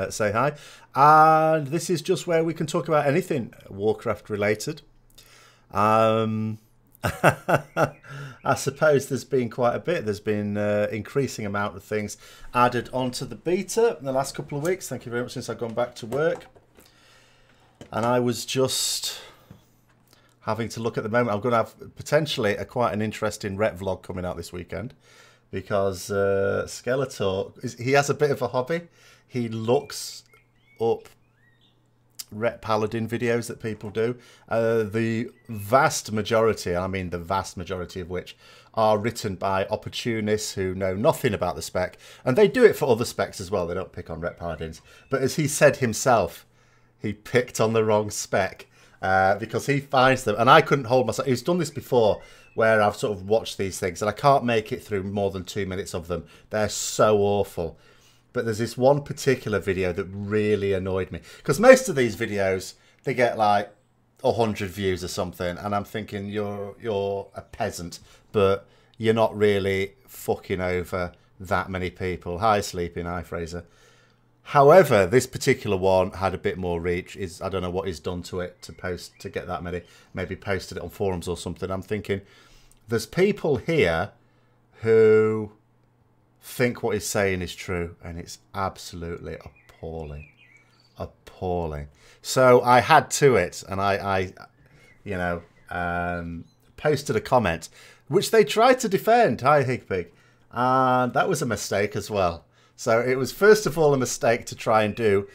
say hi. And this is just where we can talk about anything Warcraft related. I suppose there's been quite a bit. There's been increasing amount of things added onto the beta in the last couple of weeks. Thank you very much since I've gone back to work. And I was just having to look at the moment. I'm going to have potentially quite an interesting rep vlog coming out this weekend because Skeletor, he has a bit of a hobby. He looks up rep Paladin videos that people do. The vast majority, I mean the vast majority of which, are written by opportunists who know nothing about the spec. And they do it for other specs as well. They don't pick on rep Paladins. But as he said himself, he picked on the wrong spec because he finds them. And I couldn't hold myself. He's done this before where I've sort of watched these things and I can't make it through more than 2 minutes of them. They're so awful. But there's this one particular video that really annoyed me. Because most of these videos, they get like 100 views or something. And I'm thinking, you're a peasant. But you're not really fucking over that many people. Hi, Sleeping. Hi, Fraser. However, this particular one had a bit more reach. I don't know what he's done to it to get that many. Maybe posted it on forums or something. I'm thinking, there's people here who think what he's saying is true, and it's absolutely appalling. Appalling. So I had to it, and I posted a comment, which they tried to defend. Hi, Higpig. And that was a mistake as well. So it was first of all a mistake to try and do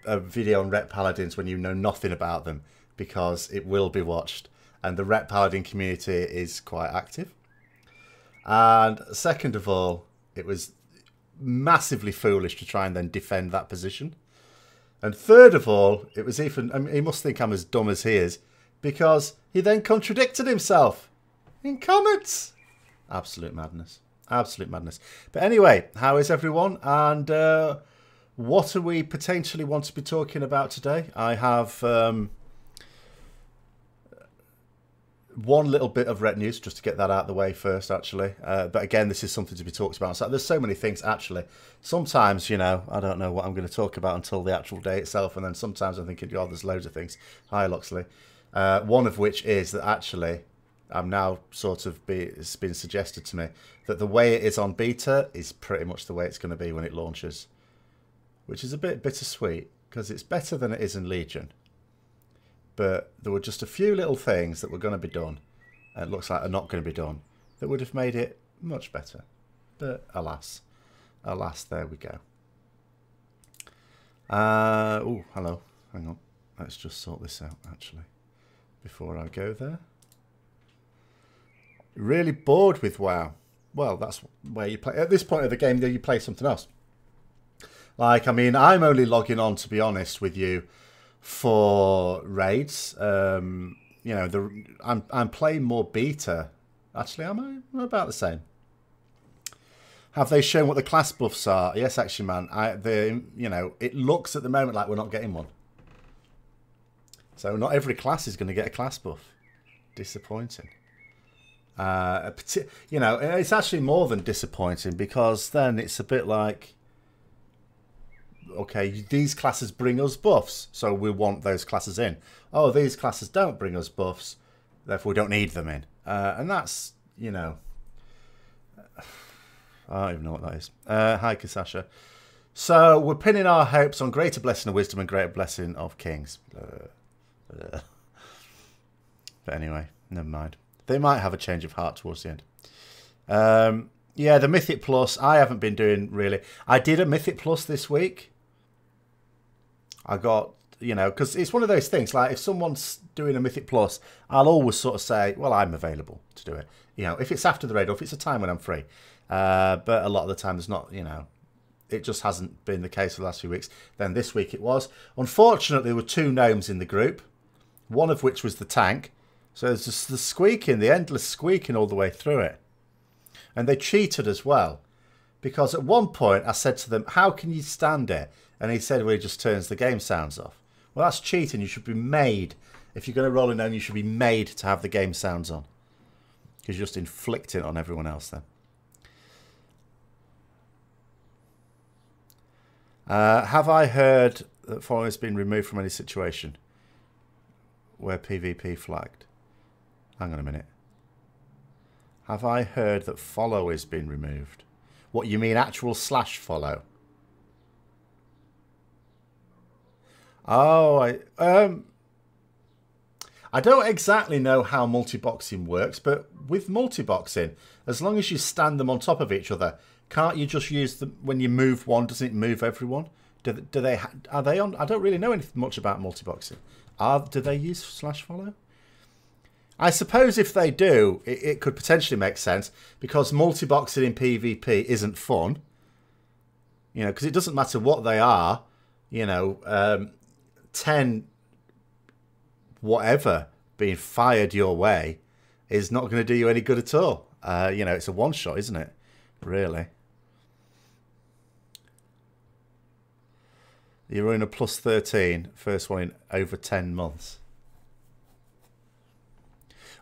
a video on Rep Paladins when you know nothing about them, because it will be watched. And the Rep Paladin community is quite active. And second of all, it was massively foolish to try and then defend that position. And third of all, it was even, I mean, he must think I'm as dumb as he is, because he then contradicted himself in comments. Absolute madness. Absolute madness. But anyway, how is everyone? And what are we potentially want to be talking about today? I have one little bit of Ret news, just to get that out of the way first, actually. But again, this is something to be talked about. So there's so many things, actually. Sometimes, you know, I don't know what I'm going to talk about until the actual day itself. And then sometimes I'm thinking, oh, there's loads of things. Hi, Loxley. One of which is that actually, I'm now sort of it's been suggested to me that the way it is on beta is pretty much the way it's going to be when it launches. Which is a bit bittersweet, because it's better than it is in Legion. But there were just a few little things that were going to be done, and it looks like they're not going to be done, that would have made it much better. But alas. Alas, there we go. Oh, hello. Hang on. Let's just sort this out, actually, before I go there. Really bored with WoW. Well, that's where you play. At this point of the game, you play something else. Like, I mean, I'm only logging on, to be honest with you, for raids. You know, I'm playing more beta. Actually, am I? About the same. Have they shown what the class buffs are? Yes, actually, man. You know, it looks at the moment like we're not getting one. So not every class is going to get a class buff. Disappointing. You know, it's actually more than disappointing, because then it's a bit like, okay, these classes bring us buffs, so we want those classes in. Oh, these classes don't bring us buffs, therefore we don't need them in. And that's, you know, I don't even know what that is. Hi, Kasasha. So we're pinning our hopes on greater blessing of wisdom and greater blessing of kings. But anyway, never mind. They might have a change of heart towards the end. Yeah, the Mythic Plus, I haven't been doing really. I did a Mythic Plus this week. I got, you know, because it's one of those things, like if someone's doing a Mythic Plus, I'll always sort of say, well, I'm available to do it. You know, if it's after the raid or if it's a time when I'm free. But a lot of the time there's not, you know, it just hasn't been the case for the last few weeks. Then this week it was. Unfortunately, there were 2 gnomes in the group, one of which was the tank. So there's just the squeaking, the endless squeaking all the way through it. And they cheated as well. Because at one point I said to them, how can you stand it? And he said, well, he just turns the game sounds off. Well, that's cheating. You should be made. If you're going to roll in, you should be made to have the game sounds on. Because you're just inflicting it on everyone else then. Have I heard that follow has been removed from any situation where PvP flagged? Hang on a minute. Have I heard that follow has been removed? What, you mean actual slash follow? Oh, I don't exactly know how multi-boxing works, but with multi-boxing, as long as you stand them on top of each other, can't you just use them when you move one? Doesn't it move everyone? Are they on? I don't really know anything much about multi-boxing. Do they use slash follow? I suppose if they do, it could potentially make sense because multi-boxing in PvP isn't fun. You know, because it doesn't matter what they are. You know, 10 whatever being fired your way is not going to do you any good at all. You know, it's a one-shot, isn't it? Really. You're in a plus 13, first one in over 10 months.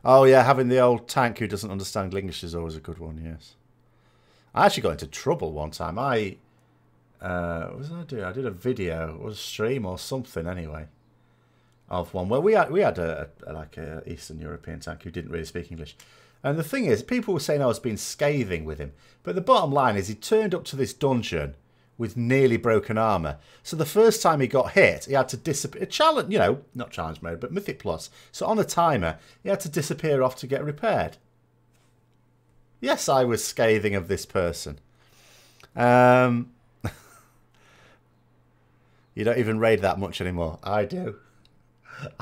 Oh, yeah, having the old tank who doesn't understand English is always a good one, yes. I actually got into trouble one time. What did I do? I did a video, or a stream or something anyway, of one where we had a Eastern European tank who didn't really speak English. And the thing is, people were saying I was being scathing with him. But the bottom line is he turned up to this dungeon with nearly broken armour. So the first time he got hit, he had to disappear. Challenge, you know, not challenge mode, but Mythic Plus. So on a timer, he had to disappear off to get repaired. Yes, I was scathing of this person. You don't even raid that much anymore. I do.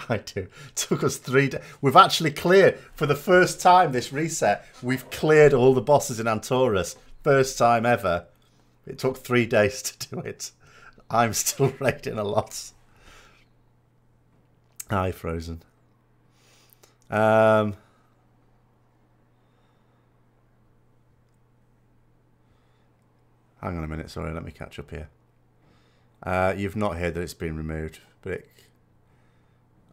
I do. Took us 3 days. We've actually cleared, for the first time this reset, we've cleared all the bosses in Antorus. First time ever. It took 3 days to do it. I'm still raiding a lot. Hi, Frozen. Hang on a minute, sorry, let me catch up here. You've not heard that it's been removed, but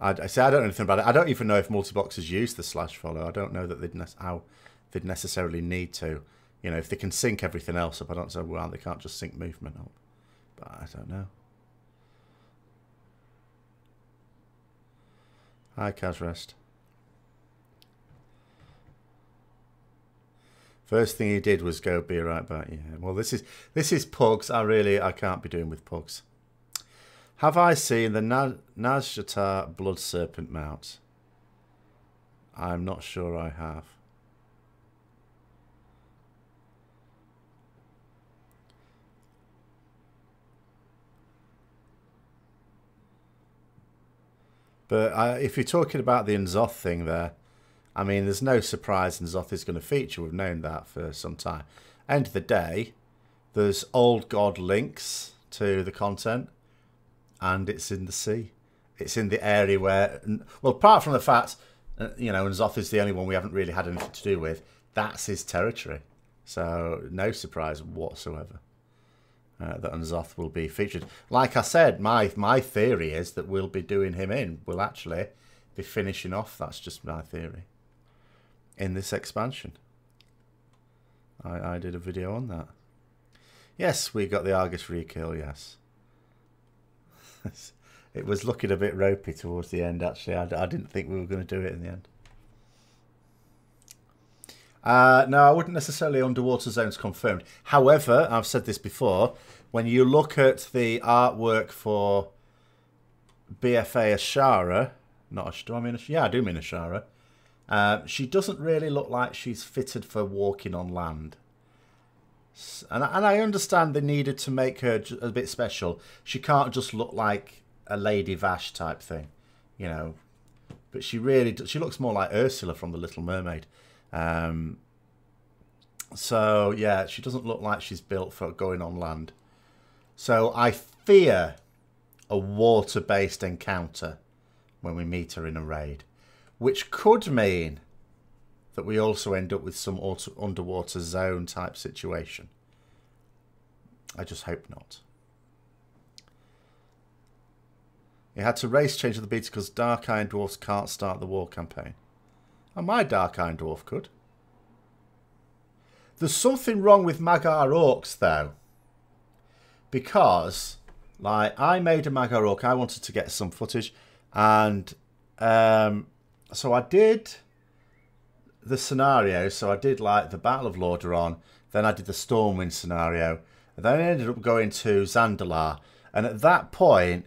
I don't know anything about it. I don't even know if multi-boxers use the slash follow. I don't know that how they'd necessarily need to. You know, if they can sync everything else up, I don't know why they can't just sync movement up. But I don't know. Hi, Kazrest. First thing he did was go, be right back. Yeah. Well, this is pugs. I can't be doing with pugs. Have I seen the Nazjatar Blood Serpent mount? I'm not sure I have. But if you're talking about the N'Zoth thing there, I mean, there's no surprise N'Zoth is going to feature. We've known that for some time. End of the day, there's old god links to the content, and it's in the sea. It's in the area where, well, apart from the fact, you know, N'Zoth is the only one we haven't really had anything to do with. That's his territory. So no surprise whatsoever. That N'Zoth will be featured. Like I said, my theory is that we'll be doing him in. We'll actually be finishing off. That's just my theory. In this expansion. I did a video on that. Yes, we got the Argus rekill, yes. It was looking a bit ropey towards the end, actually. I didn't think we were going to do it in the end. No, I wouldn't necessarily underwater zones confirmed. However, I've said this before, when you look at the artwork for BfA Ashara, do I mean Ashara? Yeah, I do mean Ashara. She doesn't really look like she's fitted for walking on land. And I understand they needed to make her a bit special. She can't just look like a Lady Vash type thing, you know. But she really she looks more like Ursula from The Little Mermaid. So yeah, she doesn't look like she's built for going on land. So I fear a water-based encounter when we meet her in a raid, which could mean that we also end up with some underwater zone type situation. I just hope not. You had to race change to the beta because Dark Iron Dwarfs can't start the war campaign. And my Dark Iron Dwarf could. There's something wrong with Magar Orcs, though. Because Like, I made a Mag Orc. I wanted to get some footage. And so I did the scenario. So I did, like, the Battle of Lordaeron. Then I did the Stormwind scenario. And then I ended up going to Zandalar. And at that point,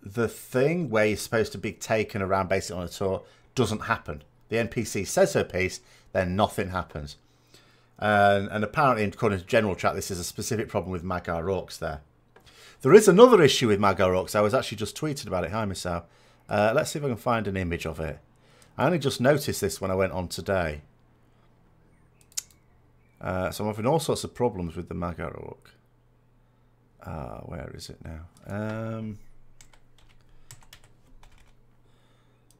the thing where you're supposed to be taken around basically on a tour doesn't happen. The NPC says her piece, then nothing happens. And apparently, according to general chat, this is a specific problem with Magar Orcs there. There is another issue with Magar Orcs. I was actually just tweeting about it. Hi, Miss Al. Let's see if I can find an image of it. I only just noticed this when I went on today. So I'm having all sorts of problems with the Magar Orc. Where is it now?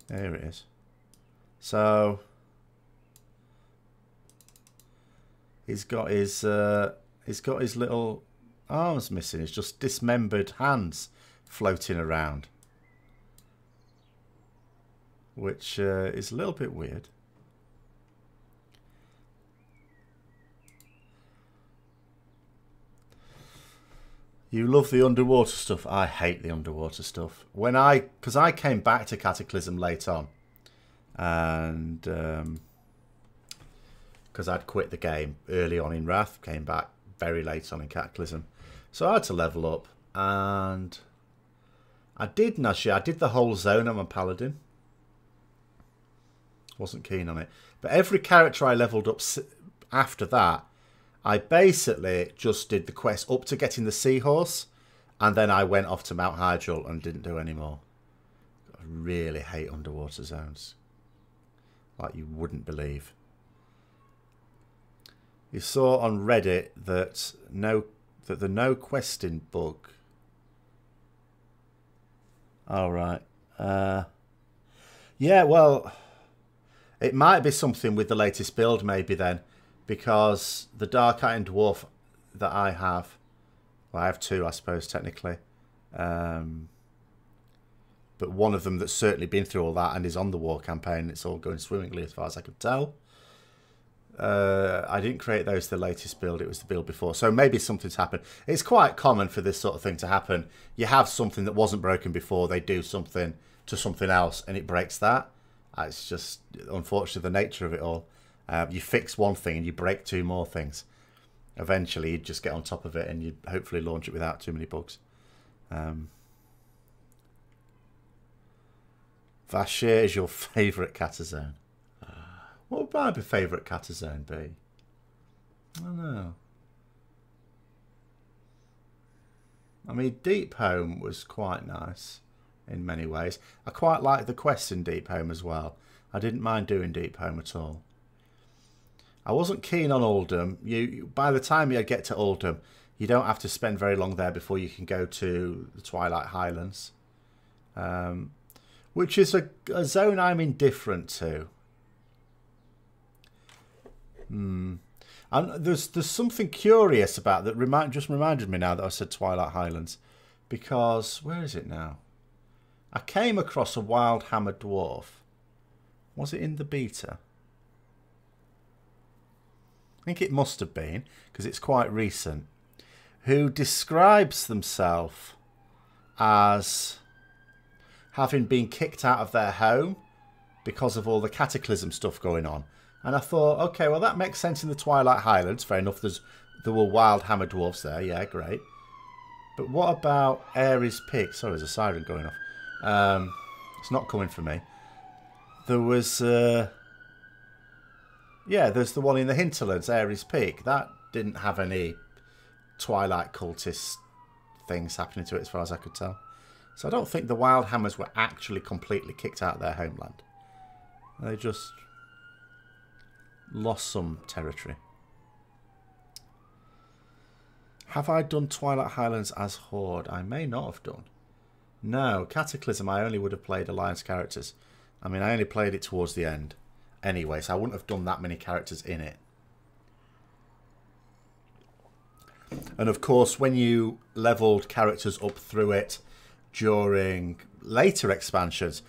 There it is. So he's got his little arms missing. It's just dismembered hands floating around, which is a little bit weird. You love the underwater stuff. I hate the underwater stuff. Because I came back to Cataclysm late on, and because I'd quit the game early on in Wrath, came back very late on in Cataclysm, so I had to level up, and I did the whole zone on my Paladin. Wasn't keen on it, but every character I leveled up after that, I basically just did the quest up to getting the Seahorse, and then I went off to Mount Hyjal and didn't do any more. I really hate underwater zones, like you wouldn't believe. You saw on Reddit that the no questing bug. All right. Yeah, well, it might be something with the latest build, maybe then. Because the Dark Iron Dwarf that I have, well, I have two, I suppose, technically. But one of them that's certainly been through all that and is on the war campaign. It's all going swimmingly as far as I could tell. I didn't create those the latest build. It was the build before. So maybe something's happened. It's quite common for this sort of thing to happen. You have something that wasn't broken before. They do something to something else and it breaks that. It's just, unfortunately, the nature of it all. You fix one thing and you break two more things. Eventually, you just get on top of it and you hopefully launch it without too many bugs. Vashir is your favourite Catazone. What would my favourite Catazone be? I don't know. I mean, Deep Home was quite nice in many ways. I quite like the quests in Deep Home as well. I didn't mind doing Deep Home at all. I wasn't keen on Oldham. By the time you get to Oldham, you don't have to spend very long there before you can go to the Twilight Highlands, which is a zone I'm indifferent to. And there's something curious about that. Just reminded me now that I said Twilight Highlands, because where is it now? I came across a Wild Hammer Dwarf. Was it in the beta? I think it must have been, because it's quite recent, who describes themselves as having been kicked out of their home because of all the Cataclysm stuff going on. And I thought, okay, well, that makes sense in the Twilight Highlands. Fair enough, there were wild hammer dwarves there. Yeah, great. But what about Ares Peak? Sorry, there's a siren going off. It's not coming for me. There was... yeah, there's the one in the hinterlands, Ares Peak. That didn't have any Twilight cultist things happening to it as far as I could tell. So I don't think the Wild Hammers were actually completely kicked out of their homeland. They just lost some territory. Have I done Twilight Highlands as Horde? I may not have done. No, Cataclysm I only would have played Alliance characters. I mean, I only played it towards the end. Anyway, so I wouldn't have done that many characters in it. And of course, when you leveled characters up through it during later expansions,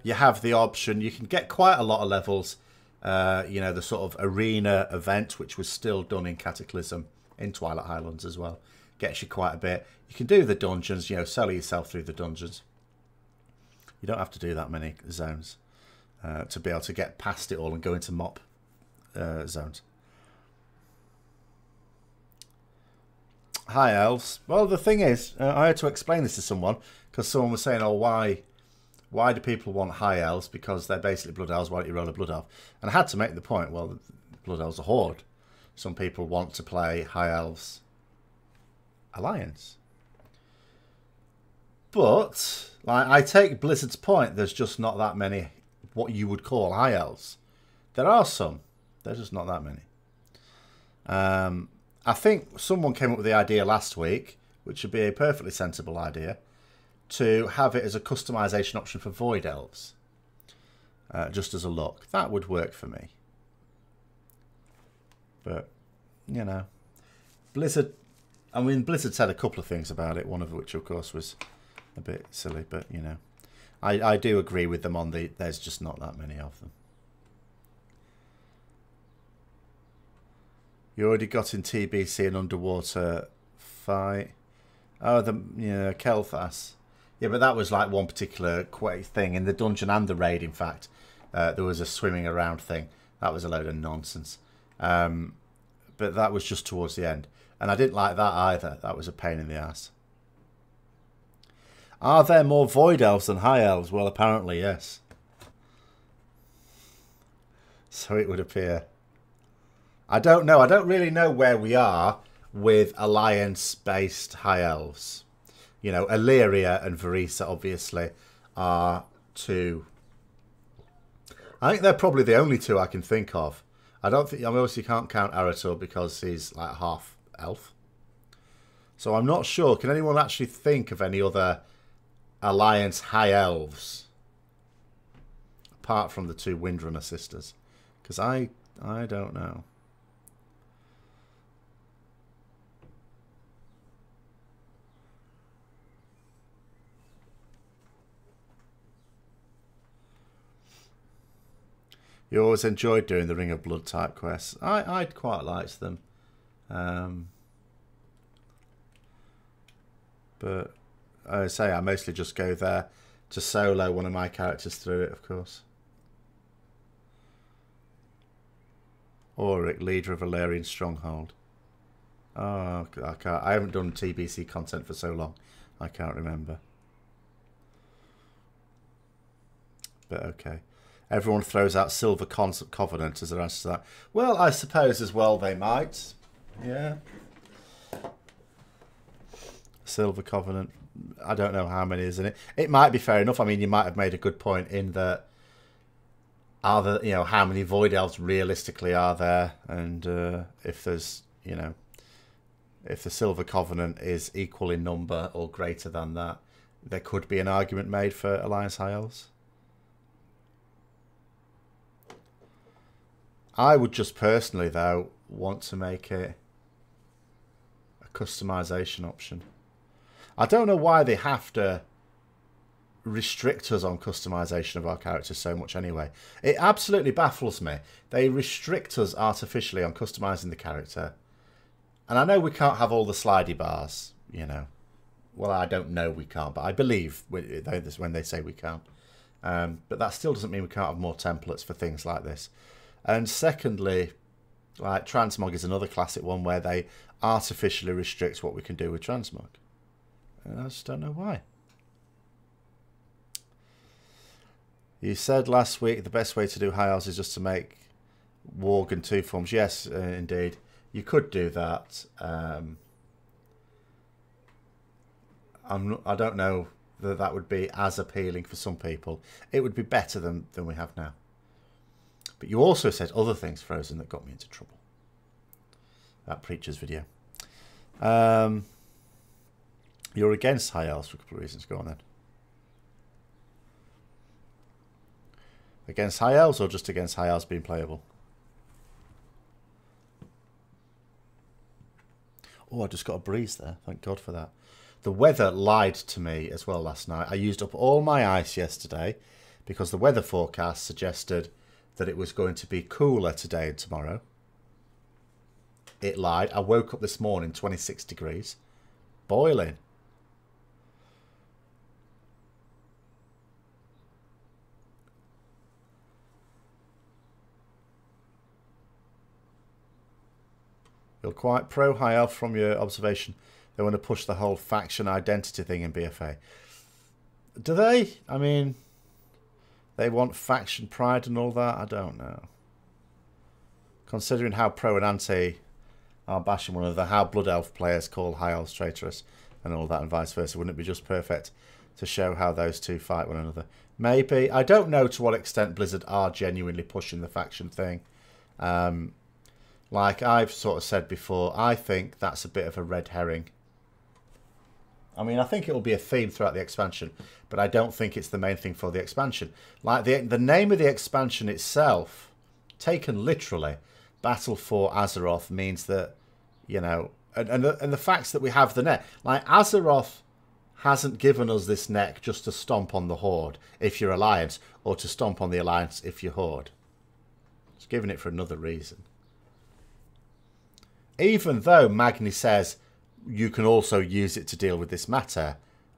you have the option, you can get quite a lot of levels. You know, the sort of arena event, which was still done in Cataclysm, in Twilight Highlands as well. gets you quite a bit. You can do the dungeons, you know, sell yourself through the dungeons. You don't have to do that many zones to be able to get past it all and go into mop zones. High Elves. Well, the thing is, I had to explain this to someone because someone was saying, oh, why do people want High Elves? Because they're basically Blood Elves. Why don't you roll a Blood Elf? And I had to make the point, well, Blood Elves are Horde. Some people want to play High Elves Alliance. But like, I take Blizzard's point, there's just not that many what you would call High Elves. There are some. There's just not that many. I think someone came up with the idea last week, which would be a perfectly sensible idea, to have it as a customization option for Void Elves. Just as a look. That would work for me. But, you know, Blizzard... I mean, Blizzard said a couple of things about it, one of which, of course, was a bit silly. But, you know, I do agree with them on there's just not that many of them. You already got in TBC an underwater fight. Oh, Kel'Thas. Yeah, but that was like one particular thing in the dungeon and the raid, in fact. There was a swimming around thing. That was a load of nonsense. But that was just towards the end. And I didn't like that either. That was a pain in the ass. Are there more Void Elves than High Elves? Well, apparently, yes. So it would appear. I don't know. I don't really know where we are with Alliance-based High Elves. You know, Illyria and Verisa, obviously, are two. I think they're probably the only two I can think of. I don't think... I mean, obviously, you can't count Arator because he's like half elf. So I'm not sure. Can anyone actually think of any other Alliance High Elves? Apart from the two Windrunner sisters. Because I don't know. You always enjoyed doing the Ring of Blood type quests. I'd quite liked them. But I say I mostly just go there to solo one of my characters through it, of course. Auric, leader of Valerian Stronghold. Oh, I haven't done TBC content for so long. I can't remember. But okay. Everyone throws out Silver Covenant as their answer to that. Well, I suppose as well they might. Yeah. Silver Covenant. I don't know how many is in it. It might be fair enough. I mean, you might have made a good point in that. Are there, you know, how many Void Elves realistically are there? And if there's, you know, if the Silver Covenant is equal in number or greater than that, there could be an argument made for Alliance High Elves. I would just personally, though, want to make it a customization option. I don't know why they have to restrict us on customization of our characters so much anyway. It absolutely baffles me. They restrict us artificially on customizing the character. And I know we can't have all the slidey bars, you know. Well, I don't know we can't, but I believe when they say we can. But that still doesn't mean we can't have more templates for things like this. And secondly, like Transmog is another classic one where they artificially restrict what we can do with Transmog. And I just don't know why. You said last week the best way to do High Elves is just to make Warg and 2 forms. Yes, indeed. You could do that. I don't know that that would be as appealing for some people. It would be better than we have now. But you also said other things, Frozen, that got me into trouble. That Preacher's video. You're against High Elves for a couple of reasons. Go on then. Against High Elves or just against High Elves being playable? Oh, I just got a breeze there. Thank God for that. The weather lied to me as well last night. I used up all my ice yesterday because the weather forecast suggested that it was going to be cooler today and tomorrow. It lied. I woke up this morning 26 degrees. boiling. You're quite pro High Elf from your observation. They want to push the whole faction identity thing in BfA. Do they? I mean, they want faction pride and all that? I don't know. Considering how pro and anti are bashing one another, how Blood Elf players call High Elves traitorous and all that and vice versa, wouldn't it be just perfect to show how those two fight one another? Maybe. I don't know to what extent Blizzard are genuinely pushing the faction thing. Like I've sort of said before, I think that's a bit of a red herring. I mean, I think it will be a theme throughout the expansion, but I don't think it's the main thing for the expansion. Like the name of the expansion itself, taken literally, Battle for Azeroth, means that, you know, and the facts that we have the neck. Like Azeroth hasn't given us this neck just to stomp on the Horde if you're Alliance, or to stomp on the Alliance if you're Horde. It's given it for another reason. Even though Magni says you can also use it to deal with this matter,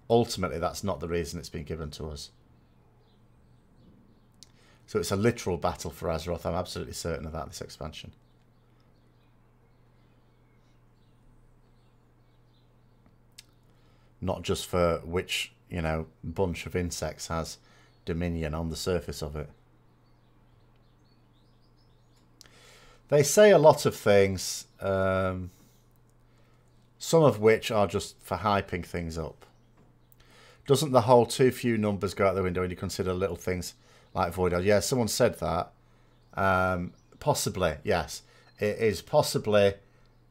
ultimately that's not the reason it's been given to us. So it's a literal battle for Azeroth. I'm absolutely certain of that, this expansion. Not just for which, you know, bunch of insects has dominion on the surface of it. They say a lot of things, some of which are just for hyping things up. Doesn't the whole too few numbers go out the window when you consider little things like Void Elves? Yeah, someone said that. Possibly, yes. It is possibly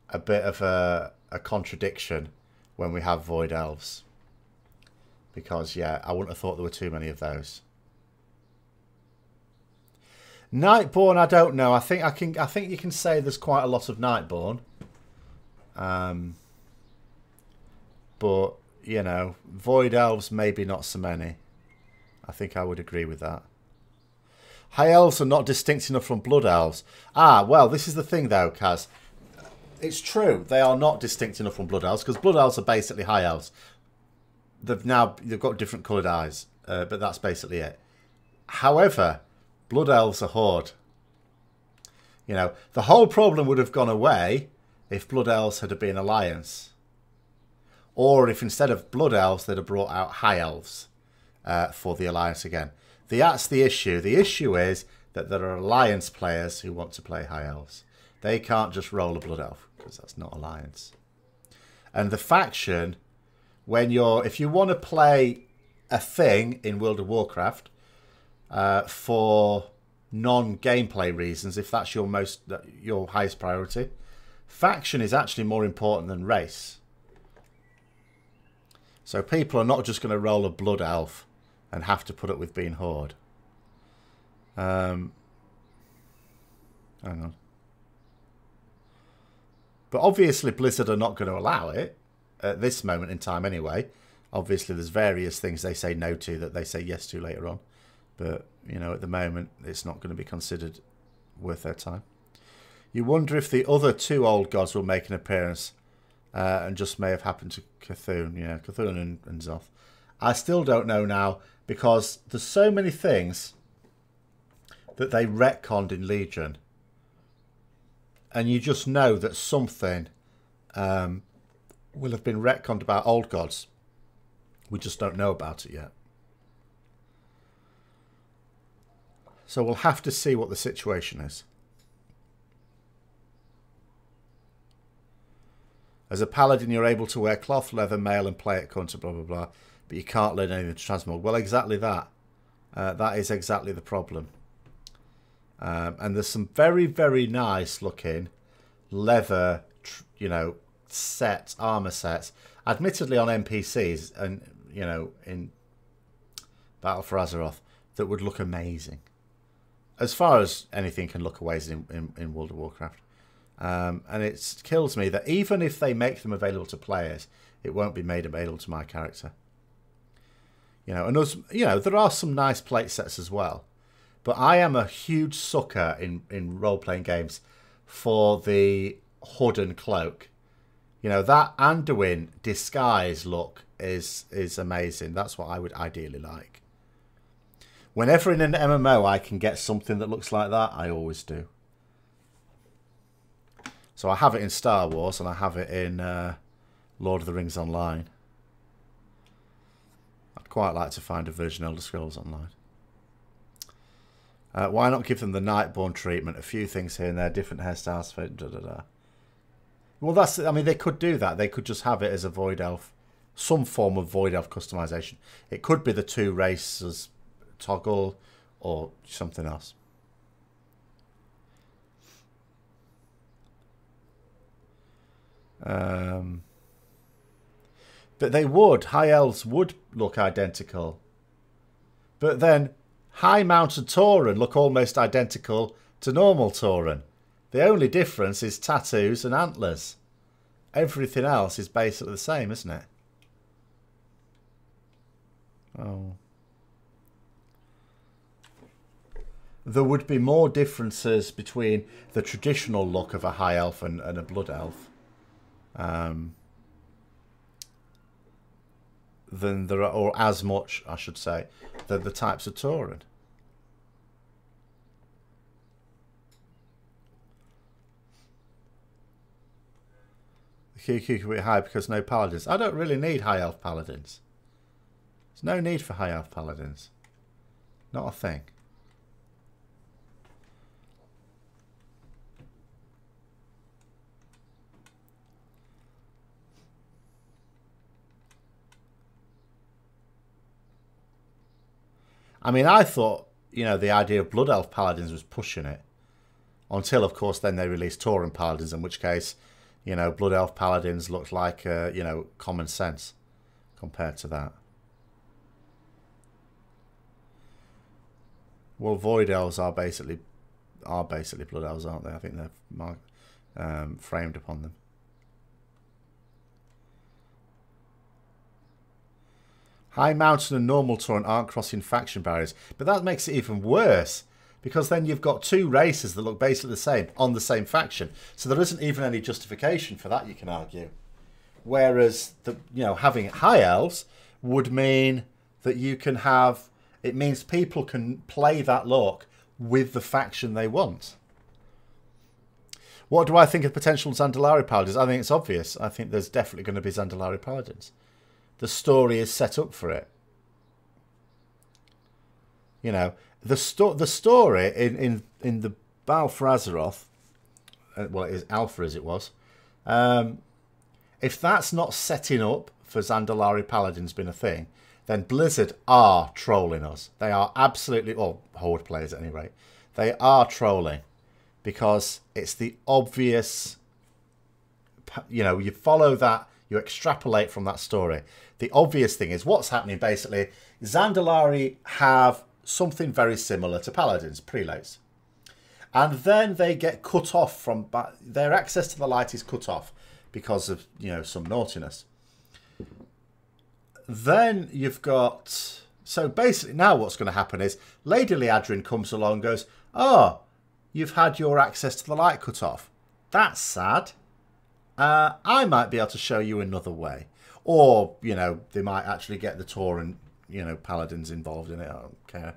a bit of a contradiction when we have Void Elves. Because, yeah, I wouldn't have thought there were too many of those. Nightborn, I don't know. I think you can say there's quite a lot of Nightborn. But, you know, Void Elves, maybe not so many. I think I would agree with that. High Elves are not distinct enough from Blood Elves. Ah, well, this is the thing, though, Kaz. It's true, they are not distinct enough from Blood Elves, because Blood Elves are basically High Elves. They've got different coloured eyes, but that's basically it. However, Blood Elves are Horde. You know, the whole problem would have gone away if Blood Elves had been Alliance. Or if instead of Blood Elves, they'd have brought out High Elves for the Alliance again. That's the issue. The issue is that there are Alliance players who want to play High Elves. They can't just roll a Blood Elf, because that's not Alliance. And the faction, if you want to play a thing in World of Warcraft, for non-gameplay reasons, if that's your highest priority, faction is actually more important than race. So people are not just going to roll a Blood Elf and have to put up with being Horde. Hang on. But obviously Blizzard are not going to allow it at this moment in time anyway. Obviously there's various things they say no to that they say yes to later on. But, you know, at the moment, it's not going to be considered worth their time. You wonder if the other two old gods will make an appearance and just may have happened to Cthulhu. Yeah, Cthulhu and Zoth. I still don't know now because there's so many things that they retconned in Legion. And you just know that something will have been retconned about old gods. We just don't know about it yet. So we'll have to see what the situation is. As a paladin, you're able to wear cloth, leather, mail, and play at counter, blah, blah, blah. But you can't learn anything to transmog. Well, exactly that. That is exactly the problem. And there's some very, very nice looking leather, you know, sets, armor sets. Admittedly on NPCs and, you know, in Battle for Azeroth, that would look amazing. As far as anything can look away in World of Warcraft. And it kills me that even if they make them available to players, it won't be made available to my character. You know, and you know, there are some nice plate sets as well. But I am a huge sucker in role-playing games for the hood and cloak. You know, that Anduin disguise look is amazing. That's what I would ideally like. Whenever in an MMO I can get something that looks like that, I always do. So I have it in Star Wars and I have it in Lord of the Rings Online. I'd quite like to find a version of Elder Scrolls Online. Why not give them the Nightborn treatment? A few things here and there, different hairstyles. Well, that's, I mean, they could do that. They could just have it as a Void Elf, some form of Void Elf customization. It could be the two races toggle or something else. But they would. High Elves would look identical. But then High Mounted Tauren look almost identical to normal Tauren. The only difference is tattoos and antlers. Everything else is basically the same, isn't it? Oh. There would be more differences between the traditional look of a High Elf and a Blood Elf. Than there are, or as much, I should say, than the types of Tauren. The QQ can be high because no paladins. I don't really need high elf paladins. There's no need for high elf paladins. Not a thing. I mean, I thought, you know, the idea of Blood Elf Paladins was pushing it. Until, of course, then they released Tauren Paladins, in which case, you know, Blood Elf Paladins looked like, you know, common sense compared to that. Well, Void Elves are basically Blood Elves, aren't they? I think they're framed upon them. High Mountain and normal Tauren aren't crossing faction barriers. But that makes it even worse. Because then you've got two races that look basically the same on the same faction. So there isn't even any justification for that, you can argue. Whereas, having High Elves would mean that you can have... It means people can play that look with the faction they want. What do I think of potential Zandalari Paladins? I think it's obvious. I think there's definitely going to be Zandalari Paladins. The story is set up for it. You know, the story in the Battle for Azeroth, well, it is Alpha as it was. If that's not setting up for Zandalari Paladins been a thing, then Blizzard are trolling us. They are absolutely, or Horde players at any rate, they are trolling because it's the obvious. You know, you follow that, you extrapolate from that story. The obvious thing is what's happening basically. Zandalari have something very similar to Paladins, prelates. And then they get cut off from... Their access to the light is cut off because of, you know, some naughtiness. Then you've got... So basically now what's going to happen is Lady Liadrin comes along and goes, oh, you've had your access to the light cut off. That's sad. I might be able to show you another way. Or, you know, they might actually get the Tauren, you know, Paladins involved in it. I don't care.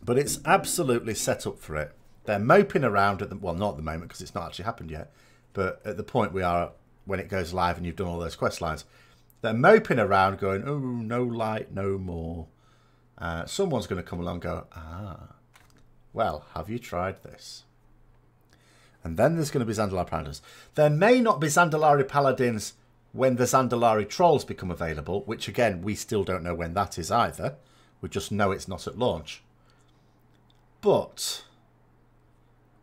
But it's absolutely set up for it. They're moping around at the... Well, not at the moment because it's not actually happened yet. But at the point we are when it goes live and you've done all those quest lines, they're moping around going, oh, no light, no more. Someone's going to come along and go, well, have you tried this? And then there's going to be Zandalari Paladins. There may not be Zandalari Paladins when the Zandalari Trolls become available, which again, we still don't know when that is either. We just know it's not at launch. But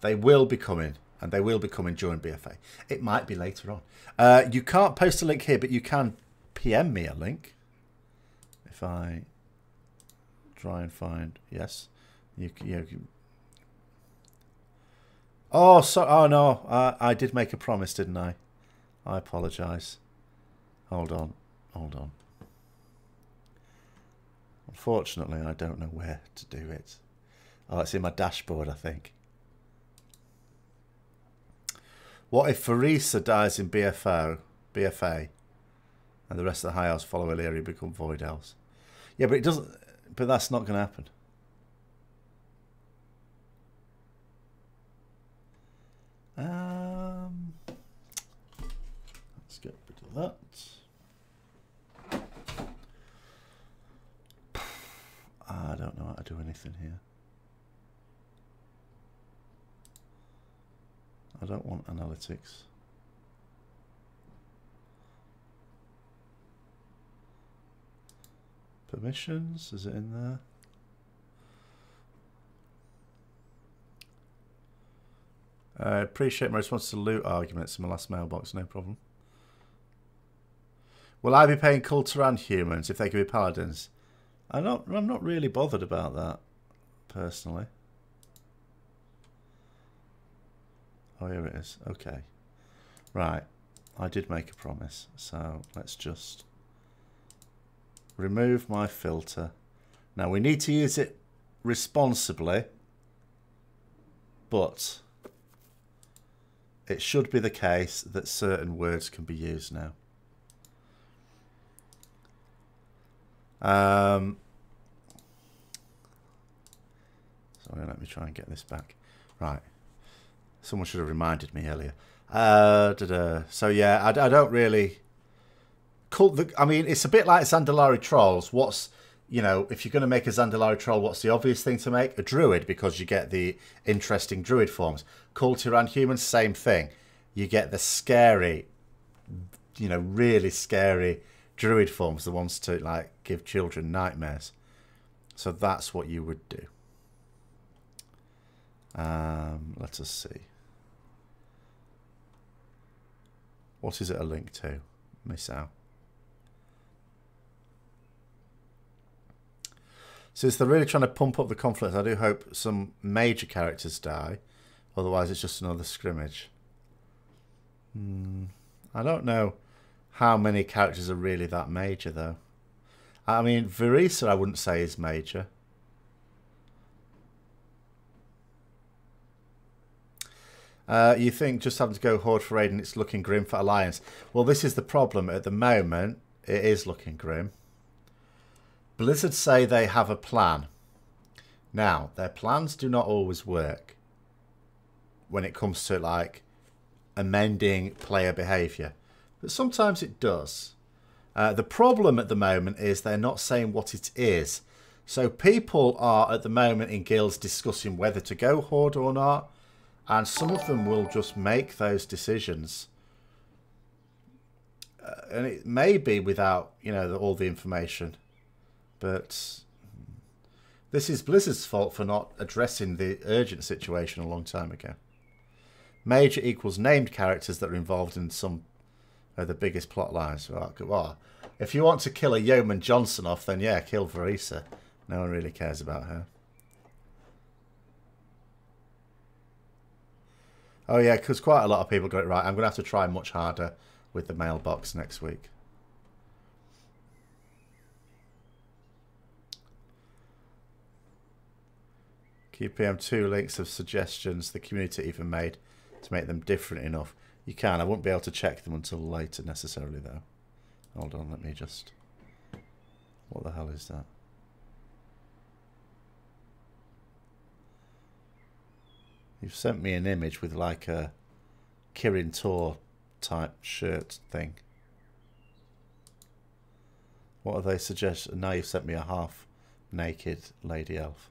they will be coming, and they will be coming during BfA. It might be later on. You can't post a link here, but you can PM me a link. If I try and find... Yes. You Oh, so, oh no, I did make a promise, didn't I? I apologise. Hold on, hold on. Unfortunately, I don't know where to do it. Oh, it's in my dashboard, I think. What if Farisa dies in BfA, and the rest of the High Elves follow Illyria and become Void Elves? Yeah, but it doesn't. But that's not going to happen. Let's get rid of that. I don't know how to do anything here. I don't want analytics. Permissions, is it in there? I appreciate my response to loot arguments in my last mailbox, no problem. Will I be paying Kulturan humans if they can be paladins? I'm not really bothered about that, personally. Oh, here it is. Okay. Right. I did make a promise, so let's just remove my filter. Now, we need to use it responsibly, but it should be the case that certain words can be used now. Sorry, let me try and get this back. Right. Someone should have reminded me earlier. So yeah, I don't really... I mean, it's a bit like Zandalari Trolls. What's, you know, if you're going to make a Zandalari Troll, what's the obvious thing to make? A Druid, because you get the interesting Druid forms. Kulturan humans, same thing. You get the scary, you know, really scary Druid forms, the ones to, like, give children nightmares. So that's what you would do. Let us see. What is it a link to? Miss out. Since they're really trying to pump up the conflict, I do hope some major characters die. Otherwise, it's just another scrimmage. I don't know how many characters are really that major, though. I mean, Verisa, I wouldn't say is major. You think just having to go Horde for raid and it's looking grim for Alliance. Well, this is the problem. At the moment, it is looking grim. Blizzard say they have a plan. Now, their plans do not always work when it comes to, like, amending player behaviour. But sometimes it does. The problem at the moment is they're not saying what it is. So people are, at the moment, in guilds discussing whether to go Horde or not. And some of them will just make those decisions. And it may be without, you know, all the information. But this is Blizzard's fault for not addressing the urgent situation a long time ago. Major equals named characters that are involved in some of the biggest plot lines. Well, if you want to kill a Yeoman Johnson off, then yeah, kill Verisa. No one really cares about her. Oh yeah, because quite a lot of people got it right. I'm going to have to try much harder with the mailbox next week. QPM2 links of suggestions the community even made to make them different enough. You can. I won't be able to check them until later necessarily, though. Hold on, let me just... What the hell is that? You've sent me an image with like a Kirin Tor type shirt thing. What are they suggesting? Now you've sent me a half naked lady elf.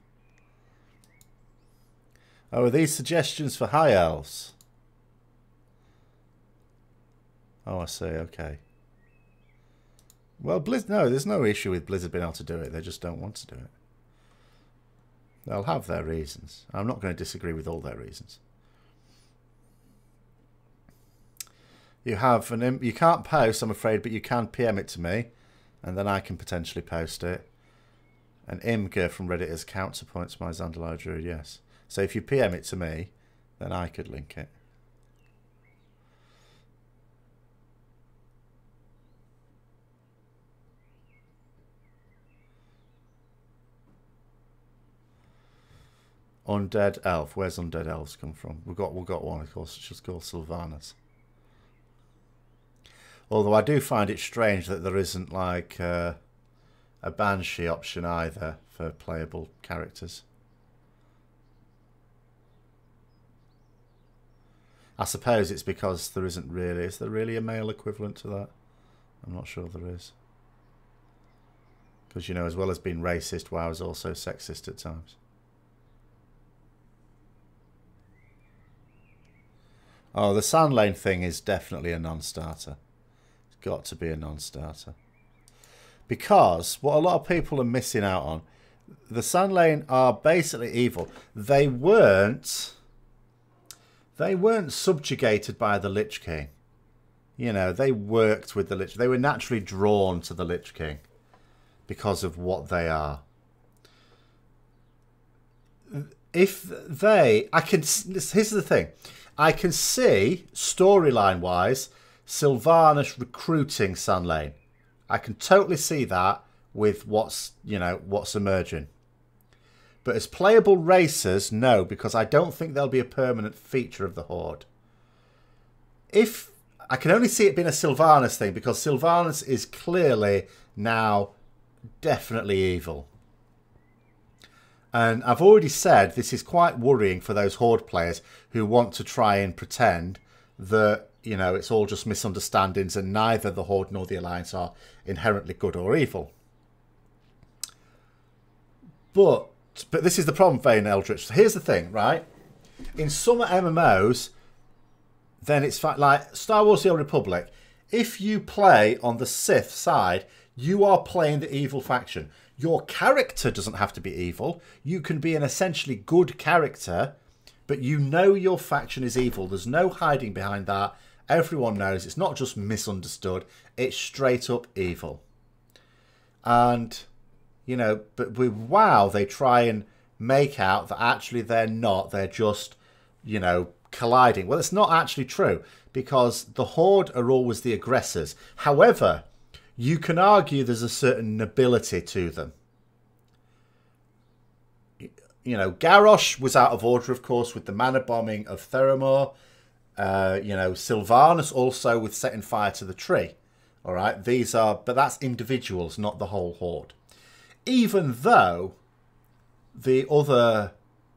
Oh, are these suggestions for High Elves? Oh, I see, okay. Well, no, there's no issue with Blizzard being able to do it. They just don't want to do it. They'll have their reasons. I'm not going to disagree with all their reasons. You have you can't post, I'm afraid, but you can PM it to me, and then I can potentially post it. An Imgur from Reddit is counterpoint to my Zandalari Druid, yes. So if you PM it to me, then I could link it. Undead Elf. Where's Undead Elves come from? We've got one, of course, it's just called Sylvanas. Although I do find it strange that there isn't like a Banshee option either for playable characters. I suppose it's because there isn't really... Is there really a male equivalent to that? I'm not sure there is. Because, you know, as well as being racist, WoW is also sexist at times. Oh, the Sand Lane thing is definitely a non-starter. It's got to be a non-starter. Because what a lot of people are missing out on, the Sand Lane are basically evil. They weren't subjugated by the Lich King. You know, they worked with the Lich. They were naturally drawn to the Lich King because of what they are. If they... Here's the thing. I can see, storyline-wise, Sylvanas recruiting Sand Lane. I can totally see that with what's emerging. But as playable racers, no, because I don't think they'll be a permanent feature of the Horde. If I can only see it being a Sylvanas thing, because Sylvanas is clearly now definitely evil. And I've already said this is quite worrying for those Horde players who want to try and pretend that, you know, it's all just misunderstandings and neither the Horde nor the Alliance are inherently good or evil. But this is the problem, Vane Eldritch. So here's the thing, right? In some MMOs, then it's like Star Wars The Old Republic. If you play on the Sith side, you are playing the evil faction. Your character doesn't have to be evil. You can be an essentially good character, but you know your faction is evil. There's no hiding behind that. Everyone knows it's not just misunderstood. It's straight up evil. And, you know, but with WoW, they try and make out that actually they're not. They're just, you know, colliding. Well, it's not actually true because the Horde are always the aggressors. However, you can argue there's a certain nobility to them. You know, Garrosh was out of order, of course, with the mana bombing of Theramore. You know, Sylvanas also with setting fire to the tree. All right, these are, but that's individuals, not the whole Horde. Even though the other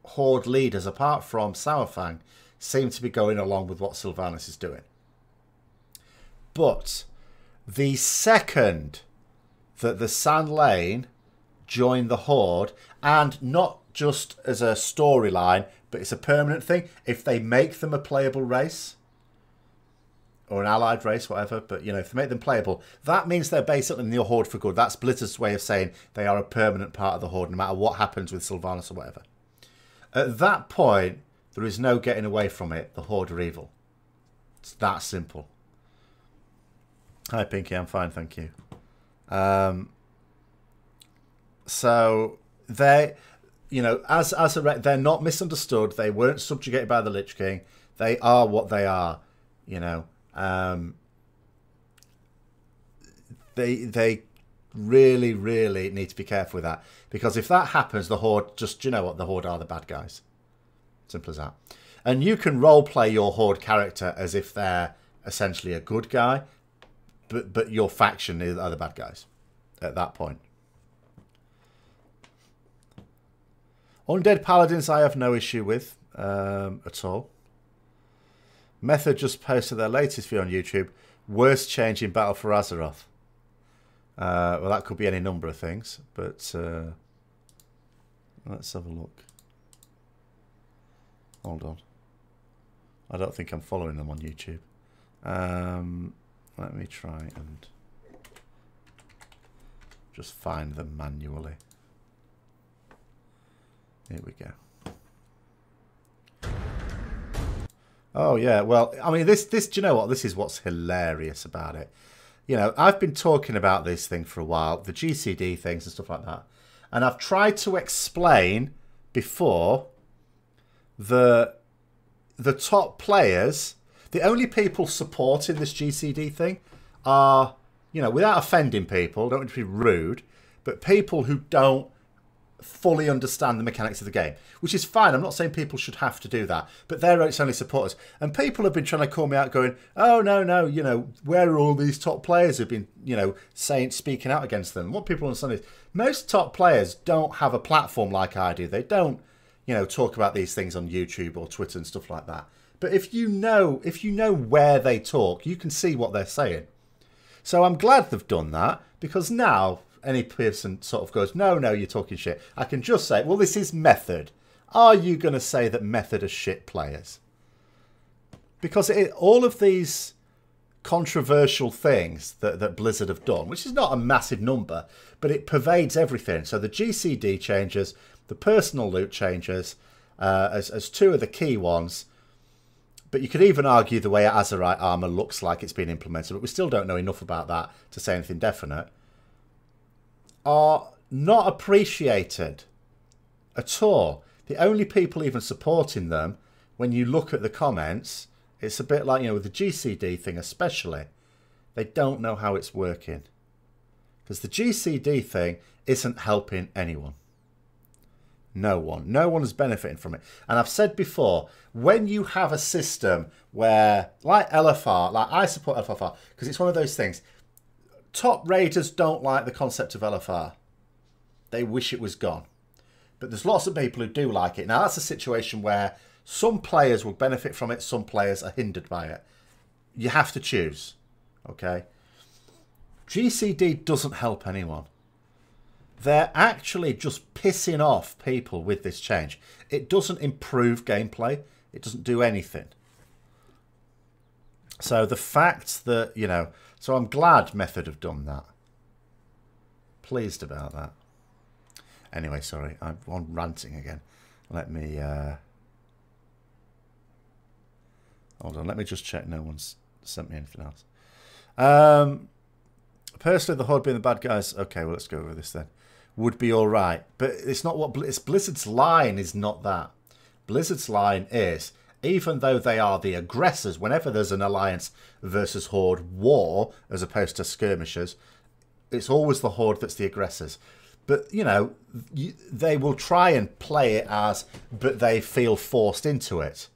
Horde leaders, apart from Sourfang, seem to be going along with what Sylvanas is doing. But the second that the Sand Lane join the Horde, and not just as a storyline, but it's a permanent thing, if they make them a playable race, or an allied race, whatever, but, you know, if they make them playable, that means they're basically in the Horde for good. That's Blizzard's way of saying they are a permanent part of the Horde, no matter what happens with Sylvanas or whatever. At that point, there is no getting away from it. The Horde are evil. It's that simple. Hi, Pinky. I'm fine, thank you. So they, you know, they're not misunderstood. They weren't subjugated by the Lich King. They are what they are. You know, they really, really need to be careful with that, because if that happens, the Horde just, you know what, the Horde are the bad guys. Simple as that. And you can role play your Horde character as if they're essentially a good guy, but your faction are the bad guys at that point. Undead Paladins I have no issue with at all. Method just posted their latest video on YouTube. Worst change in Battle for Azeroth. Well, that could be any number of things, but let's have a look. Hold on. I don't think I'm following them on YouTube. Let me try and just find them manually. Here we go. Oh yeah, well, I mean, this, do you know what? This is what's hilarious about it. You know, I've been talking about this thing for a while, the GCD things and stuff like that, and I've tried to explain before the top players, the only people supporting this GCD thing are, you know, without offending people, don't want to be rude, but people who don't fully understand the mechanics of the game, which is fine. I'm not saying people should have to do that, but they're its only supporters. And people have been trying to call me out going, oh, no, you know, where are all these top players who've been, you know, speaking out against them? What people understand is most top players don't have a platform like I do. They don't, you know, talk about these things on YouTube or Twitter and stuff like that. But if you know where they talk, you can see what they're saying. So I'm glad they've done that, because now any person sort of goes, no, you're talking shit. I can just say, well, this is Method. Are you going to say that Method are shit players? Because all of these controversial things that Blizzard have done, which is not a massive number, but it pervades everything. So the GCD changes, the personal loot changes, as two of the key ones. But you could even argue the way Azerite armor looks like it's been implemented, but we still don't know enough about that to say anything definite, are not appreciated at all. The only people even supporting them, when you look at the comments, it's a bit like, you know, with the GCD thing especially, they don't know how it's working. Because the GCD thing isn't helping anyone. No one. No one is benefiting from it. And I've said before, when you have a system where, like LFR, like I support LFR, because it's one of those things, top raiders don't like the concept of LFR. They wish it was gone. But there's lots of people who do like it. Now, that's a situation where some players will benefit from it, some players are hindered by it. You have to choose, okay? GCD doesn't help anyone. They're actually just pissing off people with this change. It doesn't improve gameplay. It doesn't do anything. So the fact that, you know... So I'm glad Method have done that. Pleased about that. Anyway, sorry. I'm on ranting again. Let me... Hold on. Let me just check no one's sent me anything else. Personally, the Horde being the bad guys... Okay, well, let's go over this then. Would be all right. But it's not what... It's Blizzard's line is not that. Blizzard's line is, even though they are the aggressors, whenever there's an Alliance versus Horde war, as opposed to skirmishers, it's always the Horde that's the aggressors. But, you know, they will try and play it as, but they feel forced into it.